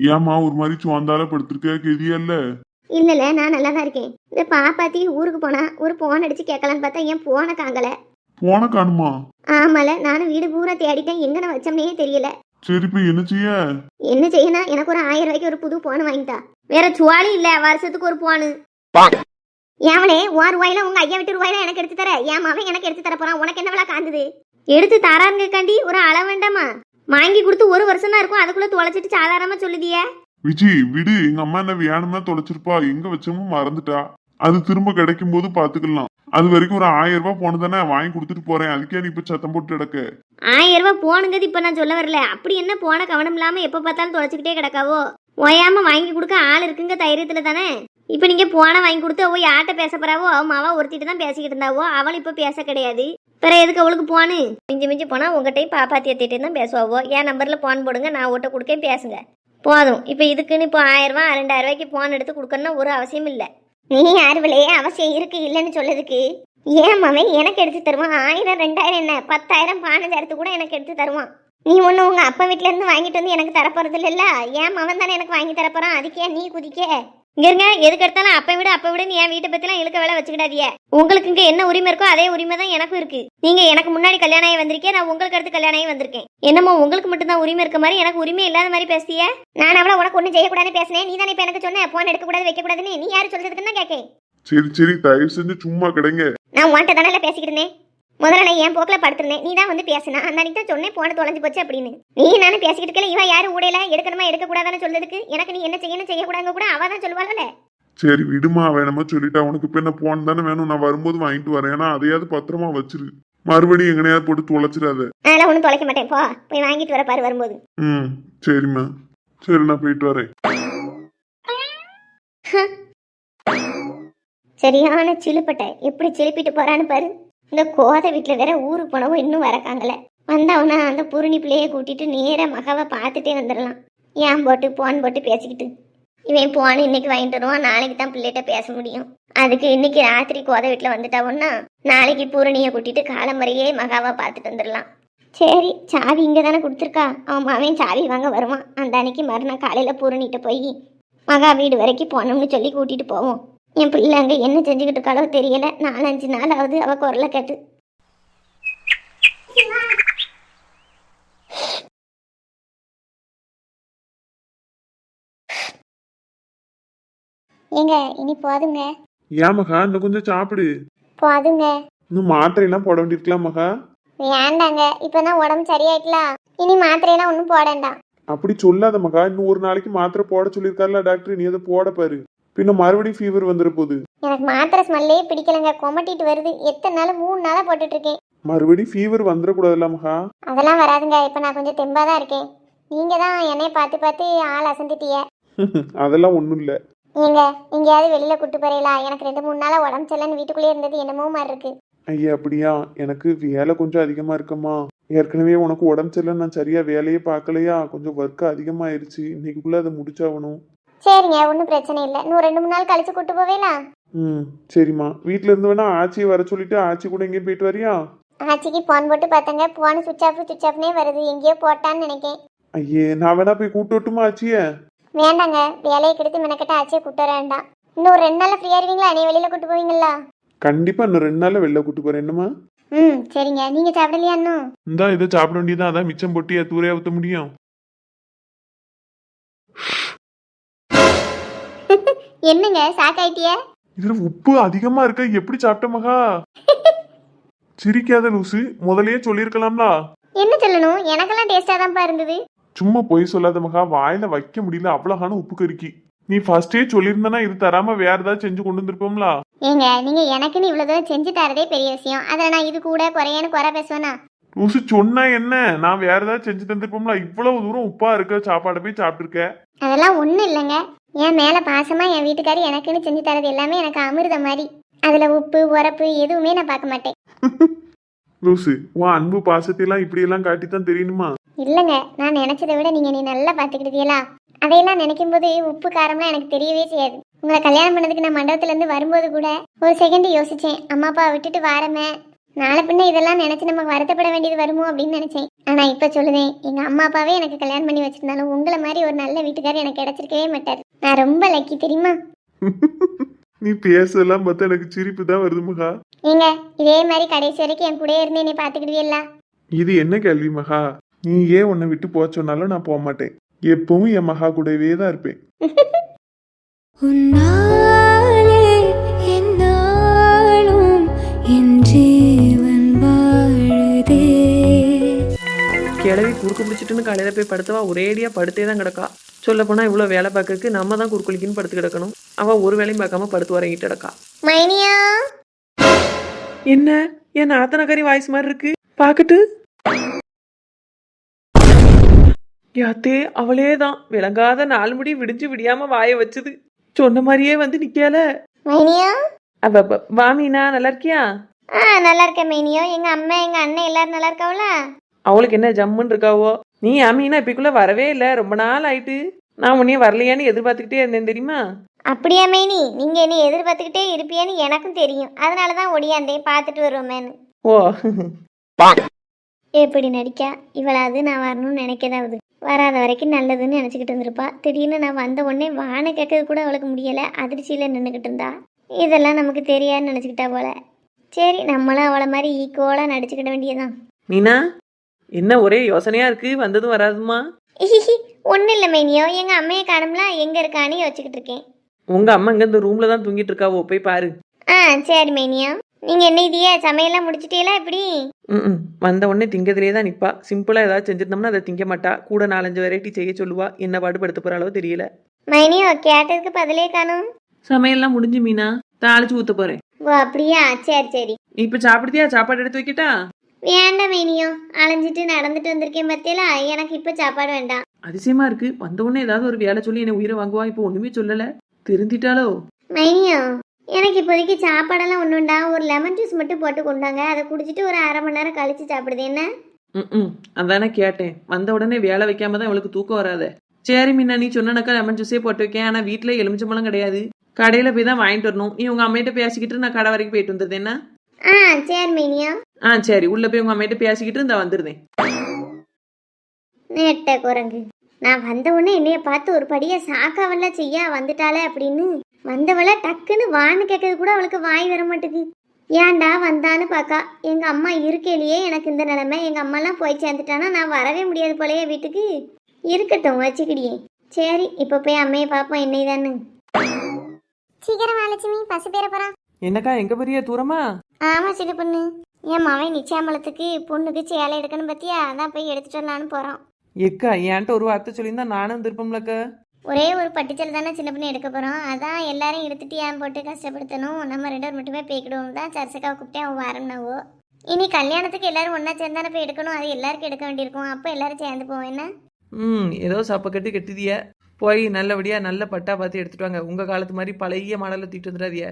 ஏம்மா ஒரு மாதிரி சுவந்தால படுத்திருக்க, கெதியா இல்ல?
இல்ல, நான் நல்லா தான் இருக்கேன். இந்த பாப்பாத்தி ஊருக்கு போனா ஒரு போன் அடிச்சு கேட்கலான்னு பார்த்தா என் போனை காங்கல.
போன காணுமா?
ஆமால, நானும் வீடு பூரா தேடிட்டேன். எங்கன வச்சோம்னே தெரியல.
சரி, இப்ப என்ன செய்ய?
என்ன செய்யணும்? எனக்கு ஒரு 1000 ரூபாய்க்கு ஒரு புது போன் வாங்கிட்டா. வேற சுவாலி இல்ல, வருஷத்துக்கு ஒரு போனு. ஏவனே, 1 ரூபாயில உங்க ஐயா விட்டு ரூபாயில எனக்கு எடுத்து தர. ஏன் மாவன் எனக்கு எடுத்து தர போறான். உனக்கு என்ன விலை காந்துது? எடுத்து தராருங்க காண்டி ஒரு அளவு வேண்டாமா? வாங்கி கொடுத்து 1 வருஷம் தான் இருக்கும். அதுக்குள்ள தொலைச்சிட்டு சாதாரணமா சொல்லுதிய.
விஜி, விடு. எங்க அம்மா என்ன வேணும்னா தொலைச்சிருப்பா. எங்க வச்சோமும் மறந்துட்டா. அது திரும்ப கிடைக்கும் போது பாத்துக்கலாம். அது வரைக்கும் ஒரு 1000 ரூபாய் போன தானே வாங்கி கொடுத்துட்டு போறேன். அதுக்கே நீ இப்ப சத்தம் போட்டு கிடக்க.
1000 ரூபாய் போனுங்கிறது இப்ப நான் சொல்ல வரல. அப்படி என்ன போன கவனம் இல்லாம எப்ப பார்த்தாலும் தொலைச்சிக்கிட்டே கிடக்காவோ? ஓயாம வாங்கி கொடுக்க ஆள் இருக்குங்க தைரியத்துல தானே. இப்ப நீங்க போன வாங்கி கொடுத்து அவ யார்கிட்ட பேச போறாவோ? மாவா ஒருத்திட்டு தான் பேசிக்கிட்டு இருந்தாவோ. அவள் இப்ப பேச கிடையாது. பிற எதுக்கு அவளுக்கு போனு? மிஞ்சி போனா உங்ககிட்டயும் பாப்பாத்தி எத்திட்டு தான் பேசுவாவோ. என் நம்பர்ல போன் போடுங்க, நான் ஓட்ட கொடுக்க பேசுங்க போதும். இப்ப இதுக்குன்னு இப்போ 1000 ரூபாய் 2000 ரூபாய்க்கு போன் எடுத்து கொடுக்கணும்னா ஒரு அவசியம் இல்லை. நீ யாருவிலே அவசியம் இருக்கு இல்லைன்னு சொல்லதுக்கு? ஏன் மாவன் எனக்கு எடுத்து தருவான். 1000 2000 என்ன 10,000 15,000 கூட எனக்கு எடுத்து தருவான். நீ ஒண்ணு உங்க அப்பா வீட்டுல இருந்து வாங்கிட்டு வந்து எனக்கு தரப்போறது இல்ல. ஏன் மவன் தானே எனக்கு வாங்கி தரப்போறான். அதுக்கே நீ குதிக்க? இங்க இருங்க, எதுக்கு எடுத்தாலும் அப்ப விடுன்னு என் வீட்டை பத்திலாம் இழுக்க வேலை வச்சுக்கிடாதீங்க. உங்களுக்கு இங்க என்ன உரிமை இருக்கோ அதே உரிமை தான் எனக்கும் இருக்கு. நீங்க எனக்கு முன்னாடி கல்யாணம் ஆகி வந்திருக்கேன், நான் உங்களுக்கு அடுத்து கல்யாணம் ஆகி வந்திருக்கேன். என்னமோ உங்களுக்கு மட்டும் தான் உரிமை இருக்க மாதிரி எனக்கு உரிமை இல்லாத மாதிரி பேசிய. நான் அவளை உனக்கு ஒன்றும் செய்யக்கூடாதுன்னு பேசினேன். நீ தானே இப்ப எனக்கு சொன்ன போன் எடுக்கக்கூடாது வைக்கக்கூடாதுன்னு. நீ யாரு சொல்றதுக்குன்னு தான் கேட்கேன்.
சரி சரி தயவு செஞ்சு சும்மா கிடங்க.
நான் உன்கிட்ட தானே பேசிக்கிட்டு இருந்தேன். முதல்ல நான் என் போக்கில் படுத்திருந்தேன். நீ தான் வந்து பேசினா அந்த அன்னைக்கு தான் சொன்னேன் போன தொலைஞ்சு போச்சு அப்படின்னு. நீ நானும் பேசிக்கிட்டு இருக்கல. இவன் யாரும் ஊடையில எடுக்கணுமா எடுக்கக்கூடாதான்னு சொல்றதுக்கு எனக்கு நீ என்ன செய்யணும் செய்யக்கூடாதுங்க கூட அவ தான் சொல்லுவாள்ல.
சரி விடுமா, வேணுமோ சொல்லிட்டா. உனக்கு இப்ப என்ன போன் தானே வேணும், நான் வரும்போது வாங்கிட்டு வரேன். ஏன்னா அதையாவது பத்திரமா வச்சிரு, மறுபடியும் எங்கனையாவது போட்டு தொலைச்சிடாத.
அதெல்லாம் ஒன்றும் தொலைக்க மாட்டேன், போ போய் வாங்கிட்டு வர பாரு வரும்போது.
ம் சரிம்மா, சரி நான் போயிட்டு வரேன்.
சரியான சிலுப்பட்டை எப்படி சிலுப்பிட்டு போறான்னு பாரு. இந்த கோதை வீட்டில் வேற ஊருக்கு போனவும் இன்னும் வரக்காங்கல. வந்தவனா அந்த பூரணி பிள்ளையை கூட்டிட்டு நேராக மகாவை பார்த்துட்டே வந்துடலாம். ஏன் போட்டு போன் போட்டு பேசிக்கிட்டு இவன் போன் இன்னைக்கு வாங்கிட்டு வருவான், நாளைக்கு தான் பிள்ளைகிட்ட பேச முடியும். அதுக்கு இன்னைக்கு ராத்திரி கோதை வீட்டில் வந்துட்டாவோன்னா நாளைக்கு பூரணியை கூட்டிட்டு காலம்பறையே மகாவை பார்த்துட்டு வந்துடலாம். சரி, சாவி இங்கே தானே கொடுத்துருக்கா. அவன் அவன் சாவி வாங்க வருவான். அந்த அன்னைக்கு மறுநாள் காலையில் பூரணிகிட்ட போய் மகா வீடு வரைக்கும் போனோம்னு சொல்லி கூட்டிட்டு போவோம். என் பிள்ளை அங்கே என்ன செஞ்சுக்கிட்டு இருக்காளோ தெரியல. 4-5 நாளாவது அவ குரலை கேட்டு. ஏங்க இனி போதுங்க.
ஏன் மகா இன்னும் கொஞ்சம் சாப்பிடு.
போதுங்க.
இன்னும் மாத்திரையெல்லாம் போட வேண்டியிருக்கலாம் மகா.
வேண்டாங்க, இப்பதான் உடம்பு சரியாயிட்டலாம். இனி மாத்திரையெல்லாம் ஒன்றும் போடண்டாம்.
அப்படி சொல்லாத மகா. இன்னும் ஒரு நாளைக்கு மாத்திரை போட சொல்லியிருக்காருல டாக்டர், நீ அதை போட பாரு. பின்ன மறுபடியும் ஃபீவர் வந்துட போகுது.
எனக்கு மாத்திரை ஸ்மெல்லே பிடிக்கலங்க, கொமட்டிட்டு வருது. எத்தனை நாள் 3 நாளா போட்டுட்டு இருக்கேன்.
மறுபடியும் ஃபீவர் வந்துடக்கூடாதுல்ல மகா.
அதெல்லாம் வராதுங்க, இப்ப நான் கொஞ்சம் தெம்பா தான் இருக்கேன். நீங்க தான் என்னைய பார்த்து பார்த்து ஆள் அசந்துட்டிய.
அதெல்லாம் ஒண்ணும் இல்ல.
நீங்க எங்கேயாவது வெளியில கூட்டு போறீங்களா? எனக்கு 2-3 நாளா உடம்பு சரியில்லைன்னு வீட்டுக்குள்ளே இருந்தது என்னமோ மாதிரி இருக்கு.
ஐயா அப்படியா? எனக்கு வேலை கொஞ்சம் அதிகமா இருக்குமா. ஏற்கனவே உனக்கு உடம்பு சரியில்லை, நான் சரியா வேலையே பார்க்கலையா, கொஞ்சம் ஒர்க் அதிகமாயிருச்சு. இன்னைக்குள்ள அதை முடிச்சாகணும்.
சரிங்க, ஒன்றும் பிரச்சனை இல்லை. இன்னும் 2-3 நாள் கழிச்சு கூட்டு போவேலா?
சரிம்மா. வீட்டுல இருந்து வேணா ஆச்சியை வர சொல்லிட்டு ஆச்சி கூட எங்கேயும் போயிட்டு வரியா?
ஆச்சிக்கு போன் போட்டு பார்த்தாங்க, போன் சுவிச் ஆஃப்னே வருது. எங்கேயோ போட்டான்னு நினைக்கேன்.
ஐயே, நான் வேணா போய் கூட்டு வரட்டுமா ஆச்சிய?
வேண்டாங்க, வேலையை கெடுத்து மெனக்கிட்ட ஆச்சியை கூட்ட வேண்டாம். இன்னும் 2 நாள்ல ஃப்ரீயா இருவீங்களா? நீ வெளியில கூட்டு போவீங்களா?
கண்டிப்பா இன்னும் 2 நாள்ல வெளில கூட்டு போறேன். என்னமா?
சரிங்க. நீங்க சாப்பிடலையா இன்னும்?
இந்தா இதை சாப்பிட வேண்டியதான். அதான் மிச்சம் போட்டியா தூரையா ஊத்த முடியும்.
என்னங்க சாக்காயிட்டிய?
இதுல உப்பு அதிகமா இருக்க, எப்படி சாப்பிட்ட மகா? சிரிக்காத லூசு, முதலையே சொல்லிருக்கலாம்ல.
என்ன சொல்லணும், எனக்கெல்லாம் டேஸ்டா தான்ப்பா இருந்தது.
சும்மா பொய் சொல்லாத மகா, வாயில வைக்க முடியல அவ்வளவுகான உப்பு கறிக்கி. நீ ஃபர்ஸ்டே சொல்லியிருந்தனா இது தராம வேற ஏதாவது செஞ்சு கொண்டு வந்திருப்போம்ல.
ஏங்க நீங்க எனக்குன்னு இவ்வளவு தூரம் செஞ்சு தரதே பெரிய விஷயம். அதுல நான் இது கூட குறையன்னு குறை பேசுவேனா?
லூசு சொன்னா என்ன, நான் வேற ஏதாவது செஞ்சு தந்திருப்போம்ல. இவ்வளவு தூரம் உப்பா இருக்க சாப்பாடை போய் சாப்பிட்டுருக்க.
அதெல்லாம் ஒண்ணும் இல்லைங்க. என் மேல பாசமா என் வீட்டுக்காரி எனக்குன்னு செஞ்சு தரது எல்லாமே எனக்கு அமிர்த மாதிரி. அதுல உப்பு உரப்பு எதுவுமே நான் பார்க்க மாட்டேன்.
லூசு, உன் அன்பு பாசத்தையெல்லாம் இப்படி எல்லாம் காட்டித்தான் தெரியணுமா?
இல்லைங்க, நான் நினைச்சதை விட நீங்க நீ நல்லா பாத்துக்கிட்டீங்களா? அதையெல்லாம் நினைக்கும் போது உப்பு காரம்லாம் எனக்கு தெரியவே செய்யாது. உங்களை கல்யாணம் பண்ணதுக்கு நான் மண்டபத்துல இருந்து வரும்போது கூட ஒரு செகண்ட் யோசிச்சேன், அம்மா அப்பா விட்டுட்டு வாரமே, நாளை பின்ன இதெல்லாம் நினைச்சு நமக்கு வருத்தப்பட வேண்டியது வருமோ அப்படின்னு நினைச்சேன். ஆனா இப்ப சொல்லுதேன், எங்க அம்மா அப்பாவே எனக்கு கல்யாணம் பண்ணி வச்சிருந்தாலும் உங்களை மாதிரி ஒரு நல்ல வீட்டுக்காரர் எனக்கு கிடைச்சிருக்கவே மாட்டார். நான் ரொம்ப லக்கி தெரியுமா?
நீ பேசலாம் பார்த்தா எனக்கு சிரிப்பு தான் வருது மகா.
ஏங்க இதே மாதிரி கடைசி வரைக்கும் என் கூடயே இருந்து என்னை பாத்துக்கிடுவீங்களா?
இது என்ன கேள்வி மகா? நீ ஏன் உன்னை விட்டு போக சொன்னாலும் நான் போக மாட்டேன். எப்பவும் என் மகா கூடவே தான் இருப்பேன்.
கிளவி குறுக்கு பிடிச்சிட்டுன்னு காலையில போய் படுத்தவா ஒரேடியா படுத்தே தான் கிடக்கா. சொல்ல போனா இவ்வளவு வேலை பார்க்கறதுக்கு நம்ம தான் குறுக்குளிக்குன்னு படுத்து கிடக்கணும். அவ ஒரு வேலையும் பார்க்காம படுத்து வரங்கிட்டு கிடக்கா.
மைனியா,
என்ன என் நாத்தனக்காரி வாய்ஸ் மாதிரி இருக்கு பாக்கட்டு. யாத்தே அவளே தான் விளங்காத 4 முடி விடிஞ்சு விடியாம வாய வச்சுது. சொன்ன மாதிரியே வந்து நிக்கால.
மைனியா,
வாமினா நல்லா இருக்கியா?
நல்லா இருக்கேன் மைனியோ. எங்க அம்மா எங்க அண்ணன் எல்லாரும் நல்லா இருக்காவளா?
அவளுக்கு என்ன ஜம்முன்னு இருக்காவோ. நீ அமீனா இப்பக்குள்ள வரவே இல்லை, ரொம்ப நாள் ஆயிட்டு. நான் உன்னைய வரலையான்னு எதிர்பார்த்துக்கிட்டே இருந்தேன் தெரியுமா?
அப்படியா மைனி, நீங்க என்ன எதிர்பார்த்துக்கிட்டே இருப்பியான்னு எனக்கும் தெரியும். அதனாலதான் ஒடியாந்தேன் பார்த்துட்டு வருவோமேன்னு.
ஓ
எப்படி நடிக்கா இவளாவது நான் வரணும்னு நினைக்கதாவது. வராத வரைக்கும் நல்லதுன்னு நினச்சிக்கிட்டு இருந்திருப்பா. திடீர்னு நான் வந்த உடனே வானை கேட்கறது கூட அவளுக்கு முடியலை, அதிர்ச்சியில் நின்றுக்கிட்டு இருந்தா. இதெல்லாம் நமக்கு தெரியாதுன்னு நினச்சிக்கிட்டா போல. சரி, நம்மளும் அவளை மாதிரி ஈக்குவலாக நடிச்சுக்கிட வேண்டியதான்.
மீனா, என்ன ஒரே யோசனையா இருக்கு, வந்ததும் வராதுமா?
ஒன்றும் இல்லை மைனியோ, எங்கள் அம்மையை காணும்லாம் எங்கே இருக்கான்னு யோசிச்சுக்கிட்டு இருக்கேன்.
உங்க அம்மா இங்க இந்த ரூம்ல தான் தூங்கிட்டு இருக்காவோ, போய் பாரு.
சரி மைனியோ, நீங்கள் என்ன இதையே சமையல்லாம் முடிச்சிட்டீங்களா இப்படி?
ம் வந்த உடனே திங்கத்திலே தான் நிப்பா. சிம்பிளா ஏதாவது செஞ்சிருந்தோம்னா அதை திங்க மாட்டா. கூட 4-5 வெரைட்டி செய்ய சொல்லுவா. என்ன பாடுபடுத்த போற அளவு தெரியல.
மைனியோ, கேட்டதுக்கு பதிலே காணும்.
சமையல்லாம் முடிஞ்சு மீனா, தாளிச்சு ஊத்த போறேன்.
ஓ அப்படியா, சரி சரி.
நீ இப்ப சாப்பிடுதியா? சாப்பாடு எடுத்து வைக்கிட்டா?
வேண்டாம் மைனியோ, அலைஞ்சிட்டு நடந்துட்டு வந்திருக்கேன் பத்தியலா, எனக்கு இப்போ சாப்பாடு வேண்டாம்.
அதிசயமா இருக்கு, வந்த உடனே ஏதாவது ஒரு வேலை சொல்லி என்ன உயிரை வாங்குவா. இப்போ ஒண்ணுமே சொல்லல, திருந்திட்டாலோ?
மைனியோ, எனக்கு இப்போதைக்கு சாப்பாடெல்லாம் ஒன்றுண்டா. ஒரு லெமன் ஜூஸ் மட்டும் போட்டு கொண்டாங்க, அதை குடிச்சிட்டு ஒரு 1/2 மணி நேரம் கழிச்சு சாப்பிடுது என்ன?
அதானே கேட்டேன். வந்த உடனே வேலை வைக்காம தான் இவளுக்கு தூக்கம் வராது. சரி மீனா, நீ சொன்னனக்கா லெமன் ஜூஸே போட்டு வைக்கேன். ஆனா வீட்டுல எலுமிச்சம்பழம் கிடையாது, கடையில போய் தான் வாங்கிட்டு வரணும். நீ உங்க அம்மையிட்ட பேசிக்கிட்டு நான் கடை வரைக்கும் போயிட்டு வந்துருது என்ன?
சரி மைனியோ.
சரி, உள்ள போய் உங்க அம்மையிட்ட பேசிக்கிட்டு இந்த வந்துருந்தேன்.
நெட்ட குரங்கு, நான் வந்த உடனே என்னைய பார்த்து ஒரு படியா சாக்காவல்ல செய்யா வந்துட்டாளே அப்படின்னு வந்தவள டக்குன்னு வான்னு கேட்கறது கூட அவளுக்கு வாய் வர மாட்டேது. ஏன்டா வந்தான்னு பார்க்கா. எங்க அம்மா இருக்கையிலேயே எனக்கு இந்த நிலைமை. எங்க அம்மாலாம் போய் சேர்ந்துட்டானா நான் வரவே முடியாது போலயே வீட்டுக்கு. இருக்கட்டும், வச்சுக்கிடியே. சரி, இப்போ போய் அம்மையை பார்ப்போம் என்னைதான்னு. சீக்கிரம் லட்சுமி, பசு பேர போறான்.
என்னக்கா, எங்க பெரிய தூரமா?
ஆமா சின்ன பொண்ணு, என் மவன் நிச்சயமலத்துக்கு பொண்ணுக்கு சேலை எடுக்கணும் பத்தியா, அதான் போய் எடுத்துட்டு வரலான்னு போறோம்.
எக்கா, என்கிட்ட ஒரு வார்த்தை சொல்லியிருந்தா நானும் திருப்பம்லக்கா.
ஒரே ஒரு பட்டுச்சல் தானே சின்ன பொண்ணு எடுக்க போகிறோம். அதான் எல்லாரும் எடுத்துட்டு ஏன் போட்டு கஷ்டப்படுத்தணும், நம்ம 2 பேர் மட்டுமே போய்க்கிடுவோம் தான் சர்ச்சக்காவை கூப்பிட்டேன். அவன் வரணுன்னாவோ. இனி கல்யாணத்துக்கு எல்லாரும் ஒன்றா சேர்ந்தானே போய் எடுக்கணும். அது எல்லாருக்கும் எடுக்க வேண்டியிருக்கும். அப்போ எல்லாரும் சேர்ந்து போவோம் என்ன?
ஏதோ சப்ப கட்டி கட்டுதிய. போய் நல்லபடியா நல்ல பட்டா பார்த்து எடுத்துட்டு வாங்க. உங்க காலத்து மாதிரி பழைய மாடல தூக்கிட்டு வந்துடாதிய.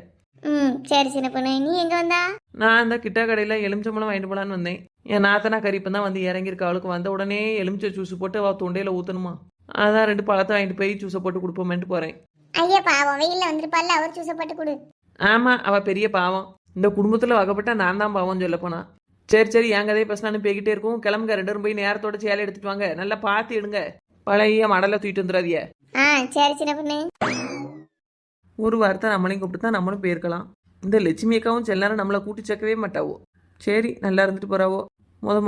சரி சின்ன பொண்ணு, நீ எங்கே வந்தா?
நான் அந்த கிட்டா கடையில் எலுமிச்சம்பழம் வாங்கிட்டு போலான்னு வந்தேன். என் நாத்தனா கறிப்பம் தான் வந்து இறங்கியிருக்கா. அவளுக்கு வந்த உடனே எலுமிச்சை ஜூஸ் போட்டு அவள் தொண்டையில் ஊற்றணுமா. அதான் 2 பழத்தை வாங்கிட்டு போய் ஜூஸை போட்டு கொடுப்போமேன்ட்டு போகிறேன்.
ஐயா பாவம், வெயிலில் வந்துருப்பால, அவர் ஜூஸை போட்டு கொடு.
ஆமாம், அவள் பெரிய பாவம். இந்த குடும்பத்தில் வகைப்பட்ட நான் தான் பாவம் சொல்ல போனா. சரி என் கதையை பேசினான்னு பேக்கிட்டே இருக்கும். கிளம்புங்க, 2 பேரும் போய் நேரத்தோட சேலை எடுத்துட்டு வாங்க. நல்லா பார்த்து எடுங்க, பழைய மடலை தூக்கிட்டு வந்துடாதிய.
சரி சின்ன பொண்ணு.
ஒரு வார்த்தை நம்மளையும் கூப்பிட்டு தான் நம்மளும் போயிருக்கலாம். இந்த லட்சுமி அக்காவும் செல்லாரும் நம்மளை கூட்டி சேர்க்கவே மாட்டாவோ. சரி, நல்லா இருந்துட்டு போறாவோ.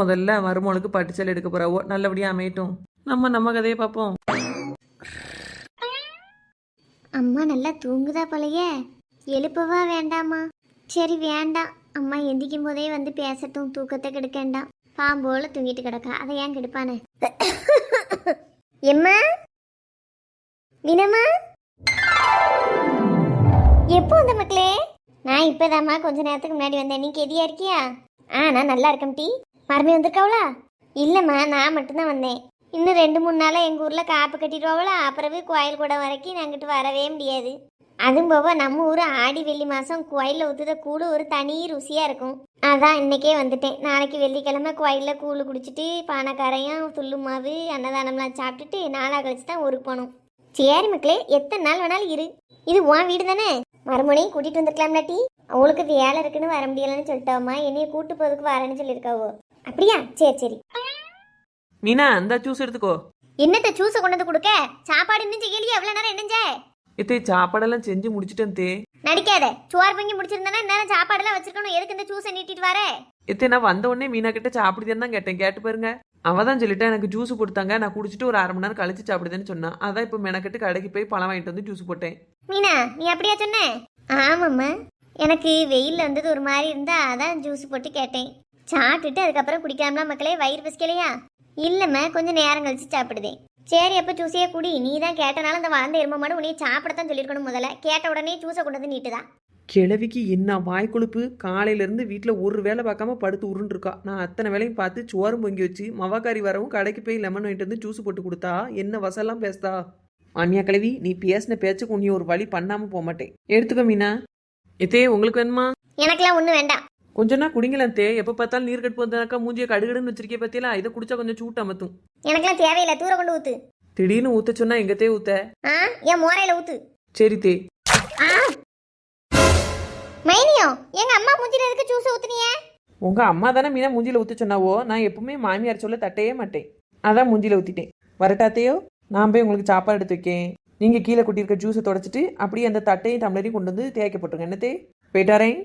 முதல்ல மருமகளுக்கு பட்டுச்சல் எடுக்க போறாவோ. நல்லபடியா அமையட்டும். நம்ம கதையை பார்ப்போம்.
அம்மா நல்லா தூங்குதா போலயே, எழுப்பவா வேண்டாமா? சரி வேண்டாம், அம்மா எந்திக்கும் போதே வந்து பேசட்டும், தூக்கத்தை கெடுக்கேண்டாம். பாம்போல தூங்கிட்டு கிடக்கா, அதை ஏன் கெடுப்பானே? எம்மா, மீனம்மா, எப்போ வந்த மக்களே? நான் இப்போதாம்மா கொஞ்ச நேரத்துக்கு முன்னாடி வந்தேன். நீ கெதியா இருக்கியா? நான் நல்லா இருக்கேன். டீ மருமி வந்திருக்காவளா? இல்லைம்மா, நான் மட்டும்தான் வந்தேன். இன்னும் 2-3 நாளாக எங்கள் ஊரில் காப்பு கட்டிடுவாவளா, அப்புறவு கோயில் கூட வரைக்கும் நாங்கிட்டு வரவே முடியாது. அதுவும் போக நம்ம ஊர் ஆடி வெள்ளி மாதம் கோயிலில் ஊற்றுத கூழ் ஒரு தனி ருசியாக இருக்கும். அதான் இன்னைக்கே வந்துட்டேன். நாளைக்கு வெள்ளிக்கிழமை கோயிலில் கூழ் குடிச்சிட்டு பானைக்காரையும் துள்ளு மாவு அன்னதானம்லாம் சாப்பிட்டுட்டு நாளாக கழிச்சு தான் ஊருக்கு போகணும். சரி மக்களே, எத்தனை நாள் வேணாலும் இரு. இது உன் வீடு தானே, மறுமனையும் கூட்டிகிட்டு வந்துருக்கலாம்ல. டீ அவளுக்கு வேலை இருக்குன்னு வர முடியலன்னு சொல்லிட்டாவம்மா, என்னைய கூட்டு போறதுக்கு வரேன்னு சொல்லியிருக்காவோ. அப்படியா? சரி.
மீனா, அந்த ஜூஸ் எடுத்துக்கோ.
என்னத்த ஜூஸை கொண்டு வந்து கொடுக்க? சாப்பாடு இன்னும் செய்யலையே, எவ்வளவு நேரம் என்னஞ்ச?
இத்தே சாப்பாடெல்லாம் செஞ்சு முடிச்சிட்டேன் தே.
நடிக்காத, சோறு பொங்கி முடிச்சிருந்தானே நேரம் சாப்பாடெல்லாம் வச்சிருக்கணும். எதுக்கு இந்த ஜூஸை நீட்டிட்டு வர?
இத்தே நான் வந்த உடனே மீனா கிட்ட சாப்பிடுதேன்னு தான் கேட்டேன். கேட்டு பாருங்க, அவதான் சொல்லிட்டேன் எனக்கு ஜூஸ் கொடுத்தாங்க, நான் குடிச்சிட்டு ஒரு 1/2 மணி நேரம் கழிச்சு சாப்பிடுதேன்னு சொன்னான். அதான் இப்போ மெனக்கட்டு கடைக்கு போய் பழம் வாங்கிட்டு வந்து ஜூஸ் போட்டேன்.
மீனா, நீ அப்படியா சொன்ன? ஆமாம்மா, எனக்கு வெயில்ல வந்தது ஒரு மாதிரி இருந்தா அதான் ஜூஸ் போட்டு கேட்டேன். சாப்பிட்டுட்டு அதுக்கப்புறம் குடிக்காமலாம் மக்களே, வயிறு பசிக்கலையா? இல்லம்மா, கொஞ்சம் நேரம் கழிச்சு சாப்பிடுதேன். சரி, அப்போ ஜூஸையே குடி. நீ தான் கேட்டனால அந்த வளர்ந்த எரும மாடு உன்னைய சாப்பிடத்தான் சொல்லியிருக்கணும். முதல்ல கேட்ட உடனே ஜூஸை கொண்டு வந்து நீட்டுதான்.
கிழவிக்கு என்ன வாய் கொழுப்பு. காலையிலேருந்து வீட்டில் ஒரு வேலை பார்க்காம படுத்து உருண்டுருக்கா. நான் அத்தனை வேலையும் பார்த்து சோறும் பொங்கி வச்சு மவாக்காரி வரவும் கடைக்கு போய் லெமன் வாங்கிட்டு வந்து ஜூஸ் போட்டு கொடுத்தா என்ன வசலாம் பேசுதா. அண்ணியா கிழவி, நீ பேசின பேச்சுக்கு உன்னை ஒரு வழி பண்ணாமல் போக மாட்டேன். எடுத்துக்கோ மீனா. எத்தே உங்களுக்கு வேணுமா?
எனக்கெல்லாம் ஒன்றும் வேண்டாம்.
கொஞ்சம்னா குடிங்கலாம் தே. எப்போ பார்த்தாலும் நீர் கட்டு வந்தாக்கா மூஞ்சியை கடுகடுன்னு வச்சிருக்கே பத்தியெல்லாம். இதை குடிச்சா கொஞ்சம் சூட்டு அமத்தும்.
எனக்கெல்லாம் தேவையில்லை, தூர கொண்டு ஊத்து.
திடீர்னு ஊத்த சொன்னா எங்க தே ஊத்த?
என் மோரையில ஊத்து.
சரி தே.
மைனியோ, எங்க அம்மா மூஞ்சில எதுக்கு ஜூஸ் ஊத்துனியே?
உங்க அம்மா தானே மீனா மூஞ்சில ஊத்த சொன்னாவோ. நான் எப்பவுமே மாமியார் சொல்ல தட்டையே மாட்டேன், அதான் மூஞ்சில ஊத்திட்டேன். வரட்டாத்தையோ நான் போய் உங்களுக்கு சாப்பாடு எடுத்து வைக்கேன். நீங்க கீழே கொட்டியிருக்க ஜூஸை தொடச்சிட்டு அப்படியே அந்த தட்டையும் டம்ளரையும் கொண்டு வந்து தேய்க்க போட்டுருங்க. என்னத்தே போயிட்டாரேன்.